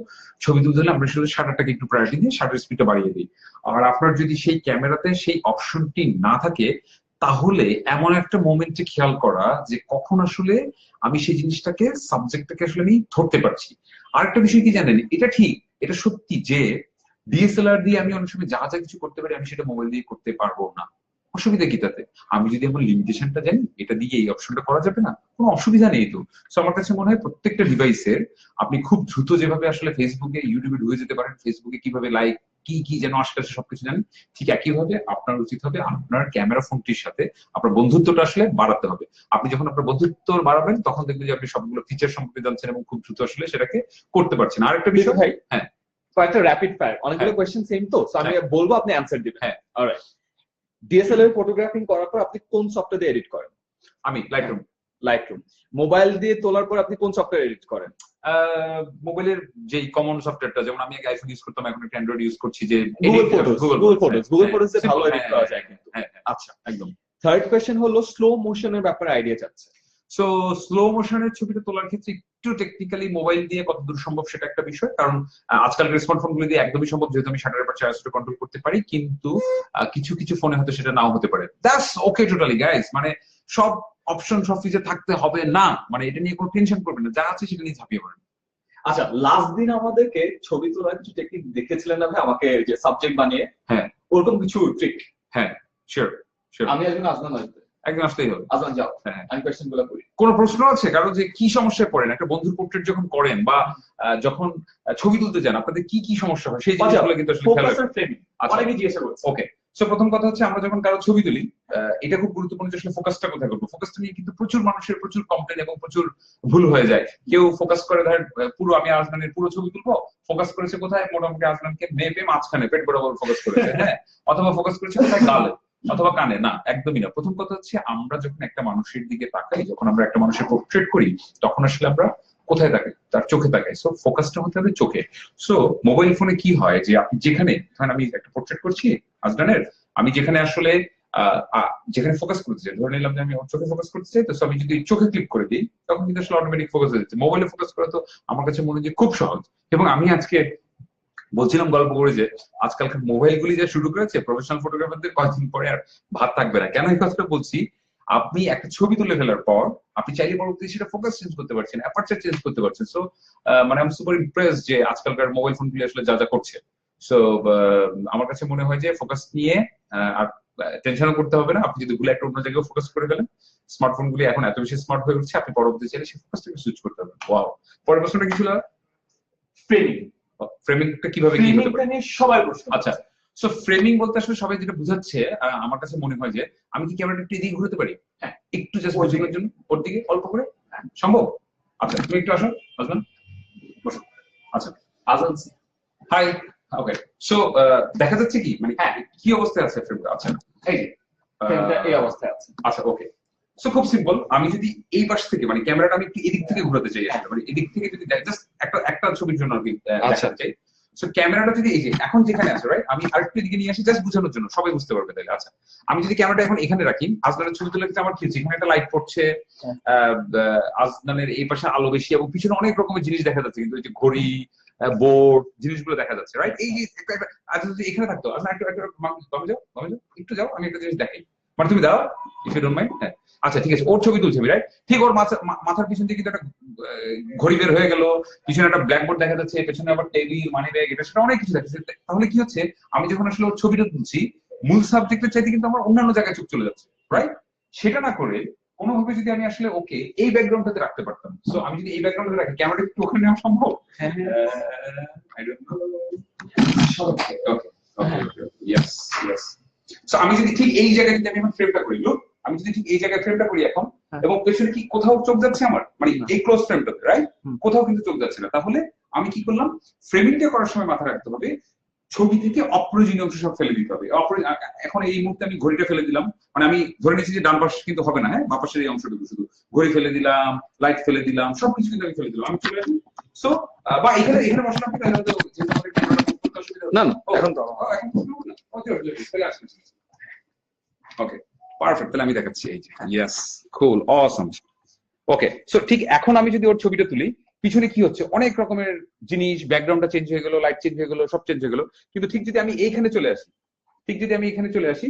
Speaker 2: ছবি তুলতে হলে আমরা শুধু শাটারটাকে একটু প্রায়োরিটি দিয়ে শাটার স্পিডটা বাড়িয়ে দিই। আর আপনার যদি সেই ক্যামেরাতে সেই অপশনটি না থাকে, তাহলে এমন একটা মোমেন্টে খেয়াল করা যে কখন আসলে আমি সেই জিনিসটাকে, সাবজেক্টটাকে আসলে আমি ধরতে পারছি। আরেকটা বিষয় কি জানেন, এটা ঠিক, এটা সত্যি যে ডিএসএলআর দিয়ে আমি অনেক সময় যা যা কিছু করতে পারি আমি সেটা মোবাইল দিয়ে করতে পারবো না। অসুবিধা কি তাতে? আমি যদি আমার লিমিটেশনটা জানি, এটা দিয়ে এই অপশনটা করা যাবে না, কোনো অসুবিধা নেই তো। সো আমার কাছে মনে হয় প্রত্যেকটা ডিভাইসের আপনি খুব দ্রুত যেভাবে আসলে ফেসবুকে ইউটিউবে ঢুকে যেতে পারেন, ফেসবুকে কিভাবে লাইক কি কি যেন আশেপাশে সবকিছু জানেন, ঠিক একইভাবে আপনার উচিত হবে আপনার ক্যামেরা ফোনটির সাথে আপনার বন্ধুত্বটা আসলে বাড়াতে হবে। আপনি যখন আপনার বন্ধুত্ব বাড়াবেন তখন দেখবেন যে আপনি সবগুলো ফিচার সম্পর্কে জানছেন এবং খুব দ্রুত আসলে সেটাকে করতে পারছেন। আরেকটা বিষয়
Speaker 1: ভাই,
Speaker 2: হ্যাঁ,
Speaker 1: কয়েকটা র্যাপিড ফায়ার, অনেকগুলো কোয়েশ্চেন সেম তো, আমি বলবো আপনি অ্যানসার দিবেন। হ্যাঁ, অলরাইট। ডিএসএলআর ফটোগ্রাফিং করার পর আপনি কোন সফটওয়্যার দিয়ে এডিট করেন?
Speaker 2: আমি লাইটরুম।
Speaker 1: লাইটরুম। মোবাইল দিয়ে তোলার পর আপনি কোন সফটওয়্যার এডিট করেন?
Speaker 2: মোবাইলের যেই কমন সফটওয়্যারটা, যেমন আমি আগে আইফোন ইউজ করতাম, এখন একটা অ্যান্ড্রয়েড ইউজ করছি, যে
Speaker 1: গুগল ফটোস এ ভালো এডিট করা যায় কিন্তু।
Speaker 2: হ্যাঁ
Speaker 1: আচ্ছা, একদম। থার্ড কোয়েশ্চেন হলো স্লো মোশনের ব্যাপারে আইডিয়া চাচ্ছে।
Speaker 2: সো স্লো মোশনের ছবিটা তোলার ক্ষেত্রে একটু টেকনিক্যালি মোবাইল দিয়ে কতদূর সম্ভব সেটা একটা বিষয়, কারণ আজকালকার স্মার্টফোন গুলো দিয়ে একদমই সম্ভব, যেহেতু আমি শাটারের পাশে আইএসও কন্ট্রোল করতে পারি, কিন্তু কিছু কিছু ফোনে হয়তো সেটা নাও হতে পারে। দ্যাটস ওকে টোটালি গাইস, মানে সব অপশন সব ফিচার থাকতে হবে না, মানে এটা নিয়ে কোনো টেনশন করবেন না, যা আছে সেটা নিয়ে ঝাঁপিয়ে পড়েন।
Speaker 1: আচ্ছা, লাস্ট দিন আমাদেরকে ছবি তোলার কিছু টেকনিক দেখেছিলেন না ভাই, আমাকে যে সাবজেক্ট বানিয়ে?
Speaker 2: হ্যাঁ,
Speaker 1: ওরকম কিছু ট্রিক?
Speaker 2: হ্যাঁ, শিওর শিওর।
Speaker 1: আমি একজন আজমান আসবে,
Speaker 2: একদম আসতেই হবে।
Speaker 1: আজমান যাও,
Speaker 2: হ্যাঁ,
Speaker 1: আমি কোয়েশ্চেন গুলো করি।
Speaker 2: কোন প্রশ্ন আছে কারণ যে কি সমস্যায় পড়েন একটা বন্ধুর পোর্ট্রেট যখন করেন, বা যখন ছবি তুলতে যান, আপনাদের কি কি সমস্যা হয় সেই জিনিসগুলো কিন্তু আসলে খেয়াল রাখবেন।
Speaker 1: ফ্রেমিং অনেকে জিজ্ঞাসা করছে।
Speaker 2: ওকে, সো প্রথম কথা হচ্ছে আমরা যখন কারো ছবি তুলি, এটা খুব গুরুত্বপূর্ণ যে আসলে ফোকাসটা কোথায় করবো। ফোকাসটা নিয়ে কিন্তু প্রচুর মানুষের প্রচুর কমপ্লেন এবং প্রচুর ভুল হয়ে যায়। কেউ ফোকাস করে ধরেন পুরো আমি আজমানের পুরো ছবি তুলবো, ফোকাস করেছে কোথায়, মোটামুটি আজমানকে মেপে মাঝখানে পেট বরাবর ফোকাস করেছে, হ্যাঁ, অথবা ফোকাস করেছে কোথায়, গালে অথবা কানে। না, একদমই না। প্রথম কথা হচ্ছে আমরা যখন একটা মানুষের দিকে তাকাই, যখন আমরা একটা মানুষের পোর্ট্রেট করি, তখন আসলে আমরা কোথায় তাকাই, তার চোখে তাকাই। সো ফোকাসটা হতে হবে চোখে। সো মোবাইল ফোনে কি হয় যে আপনি যেখানে, ধরেন আমি একটা পোর্ট্রেট করছি আজমানের, আমি যেখানে আসলে যেখানে ফোকাস করতে চাই, ধরে নিলাম যে আমি চোখে ফোকাস করতে চাই, তো আমি যদি চোখে ক্লিক করে দিই তখন কিন্তু আসলে অটোমেটিক ফোকাস হয়ে যাচ্ছে। মোবাইলে ফোকাস করা তো আমার কাছে মনে হয় খুব সহজ। এবং আমি আজকে বলছিলাম গল্প করে যে আজকালকার মোবাইল গুলি যা শুরু করেছে, প্রফেশনাল ফটোগ্রাফারদের কয়েকদিন পরে আর ভাত থাকবে না। কেন এই কথাটা বলছি, আপনি একটা ছবি তুলে ফেলার পর আপনি চাইলে পরবর্তীতে সেটা ফোকাস চেঞ্জ করতে পারছেন, অ্যাপারচার চেঞ্জ করতে পারছেন। সো মানে আমি সুপার ইমপ্রেস যে আজকালকার মোবাইল ফোন গুলি আসলে যা যা করছে। সো আমার কাছে মনে হয় যে ফোকাস নিয়ে আর টেনশনও করতে হবে না। আপনি যদি ভুলে একটা অন্য জায়গায় ফোকাস করে ফেলেন, স্মার্টফোন গুলি এখন এত বেশি স্মার্ট হয়ে উঠছে, আপনি পরবর্তী চাইলে সেই ফোকাসটাকে সুইচ করতে হবে। ওয়াও, পরের প্রশ্নটা কি ছিল?
Speaker 1: ফ্রেমিং।
Speaker 2: ফ্রেমিংটা কিভাবে কি হতে পারে?
Speaker 1: সবাই প্রশ্ন।
Speaker 2: আচ্ছা, সো ফ্রেমিং বলতে আসলে সবাই যেটা বুঝাচ্ছে, আমার কাছে মনে হয় যে আমি কি ক্যামেরাটা একটু এদিকে ঘুরতে পারি? হ্যাঁ, একটু জাস্ট বোঝানোর জন্য ওর দিকে অল্প করে। হ্যাঁ, সম্ভব? আচ্ছা, তুমি একটু আসো হাজবেন্ড, বসো। আচ্ছা,
Speaker 1: আজান
Speaker 2: হাই। ওকে, সো দেখা যাচ্ছে কি মানে কি অবস্থায় আছে ফ্রেমটা? আচ্ছা, এই যে
Speaker 1: ফ্রেমটা এই অবস্থায় আছে।
Speaker 2: আচ্ছা, ওকে। সো খুব সিম্পল, আমি যদি এই পাশ থেকে মানে ক্যামেরাটা আমি একটু এদিক থেকে ঘোরাতে চাই, আসলে মানে এদিক থেকে যদি জাস্ট একটা ছবির জন্য আর কি দেখাতে চাই। সো ক্যামেরাটা যদি এই যে এখন যেখানে আছে, রাইট, আমি আরেকটু এদিকে নিয়ে আসি জাস্ট বোঝানোর জন্য, সবাই বুঝতে পারবে তাহলে। আচ্ছা, আমি যদি ক্যামেরাটা এখন এখানে রাখি, আজনানের ছবি তুলে আমার কি হচ্ছে, এখানে একটা লাইট পড়ছে, আজনানের এই পাশে আলো বেশি এবং পিছনে অনেক রকমের জিনিস দেখা যাচ্ছে, কিন্তু এই যে ঘড়ি, বোর্ড, জিনিসগুলো দেখা যাচ্ছে, রাইট। এই যে আচ্ছা, যদি এখানে থাকতো, আচ্ছা একটু একটু যাও, আমি একটা জিনিস দেখাই, মানে তুমি দাও ইফ ইউ ডোন্ট মাইন্ড। হ্যাঁ, আচ্ছা ঠিক আছে, ওর ছবি তুলছে, রাইট। ঠিক ওর মাথার পিছন থেকে কিন্তু একটা ঘড়ি বের হয়ে গেল, পিছনে একটা ব্ল্যাকবোর্ড দেখা যাচ্ছে, পেছনে আবার টেবিল, মানি ব্যাগ, এটা সেটা অনেক কিছু দেখা যাচ্ছে। তাহলে কি হচ্ছে, আমি যখন আসলে ওর ছবিটা তুলছি, মূল সাবজেক্টের চাইতে কিন্তু আমার অন্যান্য জায়গায় চোখ চলে যাচ্ছে, রাইট। সেটা না করে কোনোভাবে যদি আমি আসলে ওকে এই ব্যাকগ্রাউন্ডটাতে রাখতে পারতাম, সো আমি যদি এই ব্যাকগ্রাউন্ডে রাখি, ক্যামেরাটা একটু ওখানে নেওয়া সম্ভব? I don't know. Okay okay, yes yes. So আমি যদি ঠিক এই জায়গায় যদি আমি এখন ফ্রেমটা করি, লুক, আমি যদি ঠিক এই জায়গায় ফ্রেমটা করি এখন, এবং পেছনে কি কোথাও চোখ যাচ্ছে আমার, মানে এই ক্লোজ ফ্রেমটাতে, রাইট, কোথাও কিন্তু চোখ যাচ্ছে না, তাহলে আমি কি করলাম, ফ্রেমিংটা করার সময় মাথায় রাখতে হবে ছবি থেকে অপ্রয়োজনীয় অংশ সব ফেলে দিতে হবে। এখন এই মুহূর্তে আমি ঘড়িটা ফেলে দিলাম, মানে আমি ধরে নিচ্ছি যে ডান পাশ কিন্তু হবে না, হ্যাঁ, বাঁ পাশের এই অংশটুকু শুধু, ঘড়ি ফেলে দিলাম, লাইট ফেলে দিলাম, সবকিছু কিন্তু আমি ফেলে দিলাম, আমি চলে আসি। সো বা এখানে বসলাম, কিন্তু হয়তো যেহেতু আমাদের ক্যামেরাটা মুভ করতে অসুবিধা হবে
Speaker 1: না না, এখন তো
Speaker 2: এখন করবো না, চলে আসবে। ওকে, পারফেক্ট, তাহলে আমি দেখাচ্ছি, এই যে ইয়েস, কুল, অসম। ওকে, সো ঠিক এখন আমি যদি ওর ছবিটা তুলি, পিছনে কি হচ্ছে, অনেক রকমের জিনিস, ব্যাকগ্রাউন্ডটা চেঞ্জ হয়ে গেল, লাইট চেঞ্জ হয়ে গেল, সব চেঞ্জ হয়ে গেল, কিন্তু ঠিক যদি আমি এইখানে চলে আসি,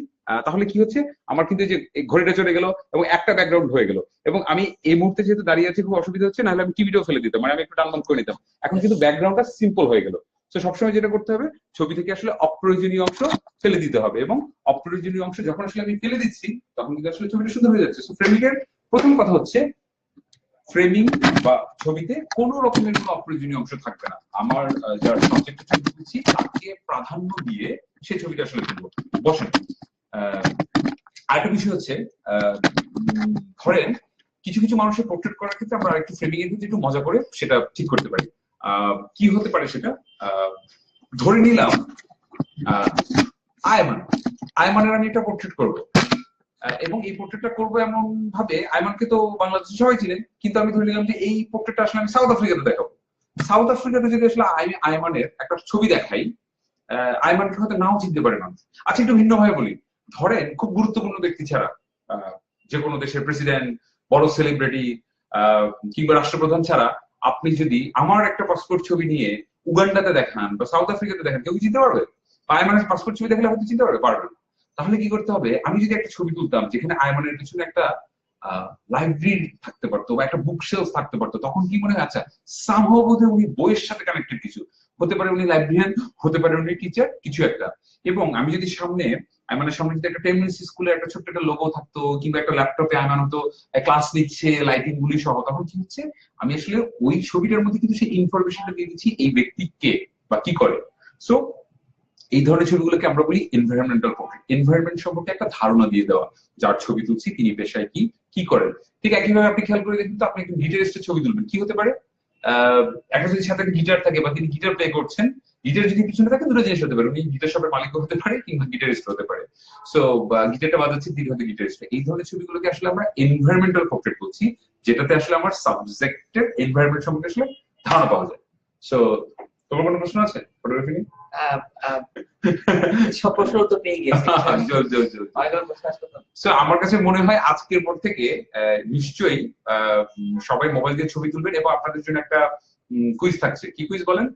Speaker 2: তাহলে কি হচ্ছে, আমার কিন্তু এই যে ঘড়িটা চলে গেল এবং একটা ব্যাকগ্রাউন্ড হয়ে গেল, এবং আমি এই মুহূর্তে যেহেতু দাঁড়িয়ে আছি খুব অসুবিধা হচ্ছে, নাহলে আমি টিভিটাও ফেলে দিতাম, মানে আমি একটু টানবান করে নিতাম। এখন কিন্তু ব্যাকগ্রাউন্ডটা সিম্পল হয়ে গেল। তো সবসময় যেটা করতে হবে, ছবি থেকে আসলে অপ্রয়োজনীয় অংশ ফেলে দিতে হবে, এবং অপ্রয়োজনীয় অংশ যখন আসলে আমি ফেলে দিচ্ছি, তখন কিন্তু আসলে ছবিটা সুন্দর হয়ে যাচ্ছে। সো ফ্রেমিং এর প্রথম কথা হচ্ছে, ফ্রেমিং বা ছবিতে কোন রকমের কোনো অপ্রয়োজনীয় অংশ থাকবে না। আমার যার সাবজেক্টে ছবি তুলছি তাকে প্রাধান্য দিয়ে সেই ছবিটা আসলে তুলবো। বসেন। আরেকটা বিষয় হচ্ছে, ধরেন কিছু কিছু মানুষের পোর্ট্রেট করার ক্ষেত্রে আমরা আরেকটু ফ্রেমিং এর ক্ষেত্রে একটু মজা করে সেটা ঠিক করতে পারি। কি হতে পারে সেটা, ধরে নিলাম আয়মানের আমি একটা পোর্ট্রেট করবো, এবং এই পোর্ট্রেটটা করবো এমন ভাবে, আয়মানকে তো বাংলাদেশে সবাই ছিলেন, কিন্তু আমি ধরে নিলাম যে এই পোর্ট্রেটটা আসলে আমি সাউথ আফ্রিকাতে দেখাবো। সাউথ আফ্রিকাতে যদি আসলে আয়মানের একটা ছবি দেখাই, আয়মানকে হয়তো নাও চিনতে পারে মানুষ। আচ্ছা, একটু ভিন্ন ভাবে বলি, ধরেন খুব গুরুত্বপূর্ণ ব্যক্তি ছাড়া, যে কোনো দেশের প্রেসিডেন্ট, বড় সেলিব্রিটি, কিংবা রাষ্ট্রপ্রধান ছাড়া আপনি যদি আমার একটা পাসপোর্ট ছবি নিয়ে উগান্ডাতে দেখান বা সাউথ আফ্রিকাতে দেখান, কেউ কি চিনতে পারবে? আয়মানের পাসপোর্ট ছবি দেখলে হয়তো চিনতে পারবে না। তাহলে কি করতে হবে, আমি যদি একটা ছবি তুলতাম যেখানে আয়মানের পিছনে একটা লাইব্রেরি থাকতে পারতো বা একটা বুক শেলফ থাকতে পারতো, তখন কি মনে হয়, আচ্ছা সামহাও বোধহয় উনি বইয়ের সাথে কানেক্টেড, কিছু হতে পারে উনি লাইব্রেরিয়ান, হতে পারে উনি টিচার, কিছু একটা। এবং আমি যদি সামনে আয়মানের সামনে যদি একটা টেমিস স্কুলের একটা ছোট্ট একটা লোগো থাকতো, কিংবা একটা ল্যাপটপে আয়মান হতো ক্লাস নিচ্ছে লাইটিং গুলি সহ, তখন কি হচ্ছে, আমি আসলে ওই ছবিটার মধ্যে কিন্তু সেই ইনফরমেশনটা দিয়ে দিচ্ছি এই ব্যক্তি কে বা কি করে। সো এই ধরনের ছবিগুলোকে আমরা বলি এনভায়রনমেন্টাল পোর্ট্রেট। এনভায়রনমেন্ট সম্পর্কে একটা ধারণা দিয়ে দেওয়া, যার ছবি তুলছি তিনি পেশায় কি কি করেন। ঠিক একইভাবে আপনি খেয়াল করে দেখুন তো, আপনি একজন গিটারিস্টের ছবি তুলবেন, কি হতে পারে, একটা যদি সাথে গিটার থাকে বা তিনি গিটার প্লে করছেন, গিটার যদি পিছনে থাকে, দুটো জিনিস হতে পারে, উনি গিটার শপের মালিক হতে পারে কিংবা গিটারিস্ট হতে পারে। সো গিটারটা বাজাচ্ছে, তিনি হয়তো গিটারিস্ট। এই ধরনের ছবিগুলোকে আসলে আমরা এনভায়রনমেন্টাল পোর্ট্রেট বলছি, যেটাতে আসলে আমার সাবজেক্টের এনভায়রনমেন্ট সম্পর্কে আসলে ধারণা পাওয়া যায়। সো তোমার কোনো প্রশ্ন আছে ফটোগ্রাফি নিয়ে?
Speaker 4: সব প্রশ্ন তো পেয়ে গেছি।
Speaker 2: আমার কাছে মনে হয় আজকের পর থেকে নিশ্চয়ই সবাই মোবাইল দিয়ে ছবি তুলবেন, এবং আপনাদের জন্য একটা কুইজ থাকছে। কি কুইজ বলেন?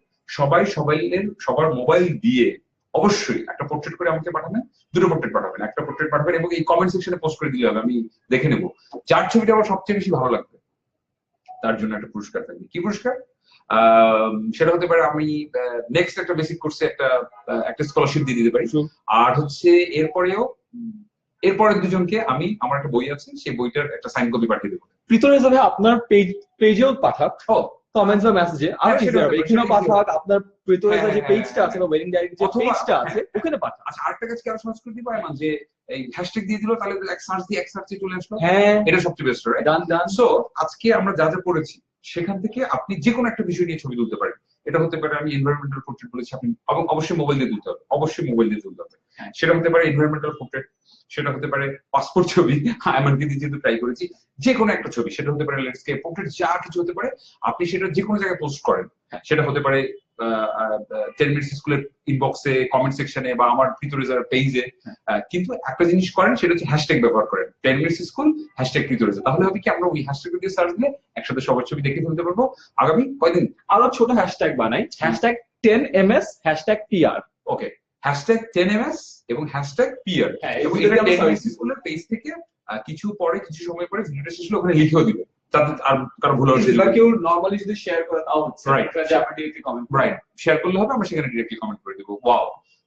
Speaker 2: সবার মোবাইল দিয়ে অবশ্যই একটা পোর্ট্রেট করে আমাকে পাঠাবেন, দুটো পোর্ট্রেট পাঠাবেন, একটা পোর্ট্রেট পাঠাবেন এবং এই কমেন্ট সেকশনে পোস্ট করে দিলে হবে, আমি দেখে নেব যার ছবিটা আমার সবচেয়ে বেশি ভালো লাগবে তার জন্য একটা পুরস্কার থাকবে। কি পুরস্কার? সেটা হতে পারে আমি নেক্সট একটা বেসিক কোর্সে একটা স্কলারশিপ দিয়ে দিতে পারি, আর হচ্ছে এরপরের দুজনকে আমি, আমার একটা বই আছে, সেই বইটার একটা সাইন কপি পাঠিয়ে দেবো।
Speaker 1: প্রীতম ভাই আপনার পেজেও পাঠাক।
Speaker 2: ও
Speaker 1: কমেন্টস বা মেসেজে আরো
Speaker 2: হ্যাঁ,
Speaker 1: easy
Speaker 2: সেটা
Speaker 1: হবে।
Speaker 2: হতে পারে,
Speaker 1: এখানেও
Speaker 2: সেটা easy
Speaker 1: পাঠাক, আপনার প্রিটোরিয়াস
Speaker 2: হ্যাঁ,
Speaker 1: যে
Speaker 2: হ্যাঁ,
Speaker 1: পেজটা
Speaker 2: হ্যাঁ,
Speaker 1: আছে বা ওয়েডিং ডায়েরি যে
Speaker 2: অথবা-
Speaker 1: পেজটা আছে
Speaker 2: হ্যাঁ,
Speaker 1: ওখানে পাঠাক।
Speaker 2: আচ্ছা আরেকটা কাজ কি আরো সহজ করে দিতে পারে না যে এই হ্যাশট্যাগ দিয়ে দিল তাহলে এক সার্চ দিয়ে এক সার্চে চলে আসলো,
Speaker 1: হ্যাঁ,
Speaker 2: এটা সবচেয়ে বেস্ট রাইট।
Speaker 1: ডান ডান।
Speaker 2: সো আজকে আমরা যা যা করেছি সেখান থেকে আপনি যে কোনো একটা বিষয় নিয়ে ছবি তুলতে পারেন। এটা হতে পারে আমি এনভায়রনমেন্টাল পোর্ট্রেট বলেছি, আপনি অবশ্যই মোবাইল দিয়ে তুলতে হবে, অবশ্যই মোবাইল দিয়ে তুলতে হবে।
Speaker 1: হ্যাঁ।
Speaker 2: সেটা হতে পারে এনভায়রনমেন্টাল পোর্ট্রেট, সেটা হতে পারে পাসপোর্ট ছবি, এমনকি যেহেতু ট্রাই করেছি যে কোনো একটা ছবি, সেটা হতে পারে ল্যান্ডস্কেপ পোর্ট্রেট, যা কিছু হতে পারে আপনি সেটা যে কোনো জায়গায় পোস্ট করেন। সেটা হতে পারে 10 মিনিটস স্কুলের ইনবক্সে, কমেন্ট সেকশনে বা আমার ভিতরে যারা পেজে। কিন্তু একটা জিনিস করেন সেটা হচ্ছে হ্যাশট্যাগ ব্যবহার করেন, 10 মিনিটস স্কুল হ্যাশট্যাগ ভিতরে। তাহলে হবে কি আমরা ওই হ্যাশট্যাগ দিয়ে সার্চ দিলে একসাথে সবার ছবি দেখে ফেলতে পারবো আগামী কয়দিন।
Speaker 1: আরো ছোট হ্যাশট্যাগ বানাই, হ্যাশট্যাগ 10ms হ্যাশট্যাগ PR।
Speaker 2: ওকে, হ্যাশট্যাগ 10ms এবং হ্যাশট্যাগ পিয়ার,
Speaker 1: হ্যাঁ,
Speaker 2: এবং
Speaker 1: এগুলো
Speaker 2: এটা
Speaker 1: আমরা
Speaker 2: 10
Speaker 1: service
Speaker 2: মিনিটস স্কুলের পেজ থেকে কিছু পরে কিছু সময় পরে ভিডিওটা শেষ হলে ওখানে লিখেও দিবে, যাতে আর কারো ভুল হচ্ছে
Speaker 1: বা কেউ নরমালি যদি শেয়ার করে তাও হচ্ছে,
Speaker 2: Right.
Speaker 1: যে আপনি ডিরেক্টলি কমেন্ট
Speaker 2: রাইট, শেয়ার করলে হবে, আমরা সেখানে ডিরেক্টলি কমেন্ট করে দেবো। ওয়াও,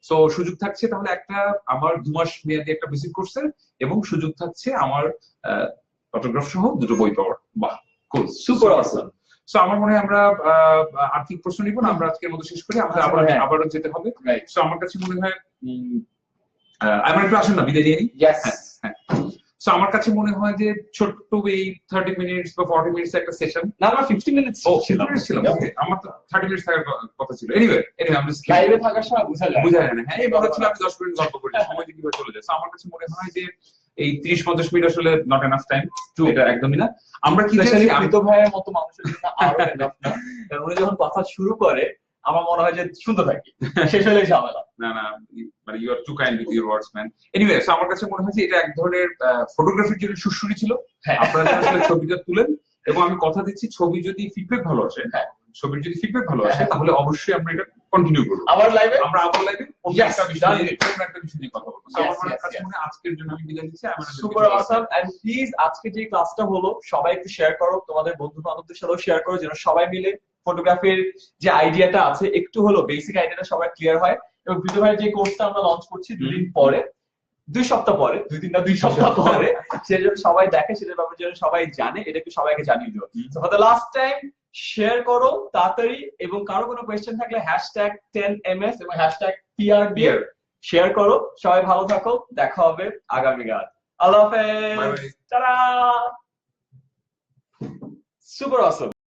Speaker 2: সো সুযোগ থাকছে তাহলে একটা আমার 2 মাস মেয়াদি একটা ভিজিট কোর্সের, এবং সুযোগ থাকছে আমার অটোগ্রাফ সহ 2টো বই পাওয়ার। বাহ, কুল,
Speaker 1: সুপার অসম।
Speaker 2: সো আমার মনে হয় আমরা আর্থিক প্রশ্ন নিব না, আমরা আজকের মতো শেষ করি, আমাদের
Speaker 1: আচ্ছা,
Speaker 2: আবার
Speaker 1: হ্যাঁ।
Speaker 2: আবারও যেতে হবে।
Speaker 1: রাইট,
Speaker 2: সো আমার কাছে মনে হয় আমার একটু আসেন না, বিদায় নিয়ে নিই।
Speaker 1: ইয়েস।
Speaker 2: হ্যাঁ, সো আমার কাছে মনে হয় যে ছোট্ট এই 30 মিনিটস বা 40 মিনিটস একটা সেশন।
Speaker 1: না, আমরা 50 মিনিটস
Speaker 2: ও 50 মিনিটস ছিলাম, ওকে, আমার তো 30 মিনিটস থাকার কথা ছিল। এনিওয়ে আমি জাস্ট
Speaker 1: লাইভে থাকার সময় বোঝা যায়।
Speaker 2: বুঝা যায় না। হ্যাঁ, এই মনে হচ্ছিল আমি 10 মিনিট গল্প করি, সময় যে কিভাবে চলে যায়। So আমার কাছে মনে হয় যে এই 30-50 মিনিট আসলে নট এনাফ টাইম, এটা একদমই না। আমরা কি
Speaker 1: স্পেশালি
Speaker 2: চাইছি,
Speaker 1: প্রীত ভাইয়ের মতো মানুষের জন্য আরো এনাফ না। কারণ উনি যখন কথা শুরু করে আমার মনে হয় যে শুনতে থাকি, শেষ হলে ঝামেলা।
Speaker 2: না না, মানে you are too kind with your words man. Anyway, so আমার কাছে মনে হয় যে এটা এক ধরনের ফটোগ্রাফির জন্য সুরসুরি ছিল।
Speaker 1: হ্যাঁ।
Speaker 2: আপনারা যারা আসলে ছবিটা তুলেন, এবং আমি কথা দিচ্ছি ছবি যদি ফিডব্যাক ভালো আসে,
Speaker 1: হ্যাঁ,
Speaker 2: ছবির যদি ফিডব্যাক ভালো আসে
Speaker 1: হ্যাঁ।
Speaker 2: তাহলে অবশ্যই আমরা এটা কন্টিনিউ করবো।
Speaker 1: আবার লাইভে
Speaker 2: আমরা আবার লাইভে অন্য
Speaker 1: Yes,
Speaker 2: একটা বিষয়
Speaker 1: done
Speaker 2: নিয়ে,
Speaker 1: it.
Speaker 2: অন্য একটা বিষয় নিয়ে কথা বলবো। So
Speaker 1: Yes,
Speaker 2: আমার
Speaker 1: yes,
Speaker 2: কাছে
Speaker 1: yes.
Speaker 2: মনে হয় আজকের জন্য আমি বিদায় নিচ্ছি।
Speaker 1: Super awesome. এন্ড প্লিজ আজকে যে ক্লাসটা হলো সবাই একটু শেয়ার করো, তোমাদের বন্ধু বান্ধবদের সাথেও শেয়ার করো, যেন সবাই মিলে ফটোগ্রাফির যে আইডিয়াটা আছে একটু হলো বেসিক আইডিয়াটা সবার ক্লিয়ার হয়। এবং প্রীত ভাইয়ের যে কোর্সটা আমরা লঞ্চ করছি 2 দিন পরে, 2 সপ্তাহ পরে, 2 দিন না 2 সপ্তাহ পরে, সেটা যেন সবাই দেখে, সেটার ব্যাপারে যেন সবাই জানে, এটা একটু সবাইকে জানিয়ে দিও। So for the last time share করো তাড়াতাড়ি, এবং কারো কোনো কোয়েশ্চেন থাকলে হ্যাশট্যাগ 10ms এবং হ্যাশট্যাগ PR শেয়ার করো। সবাই ভালো থাকো, দেখা হবে আগামীকাল। আল্লাহ
Speaker 2: Bye
Speaker 1: হাফেজ,
Speaker 2: bye.
Speaker 1: টাটা। সুপার অসম।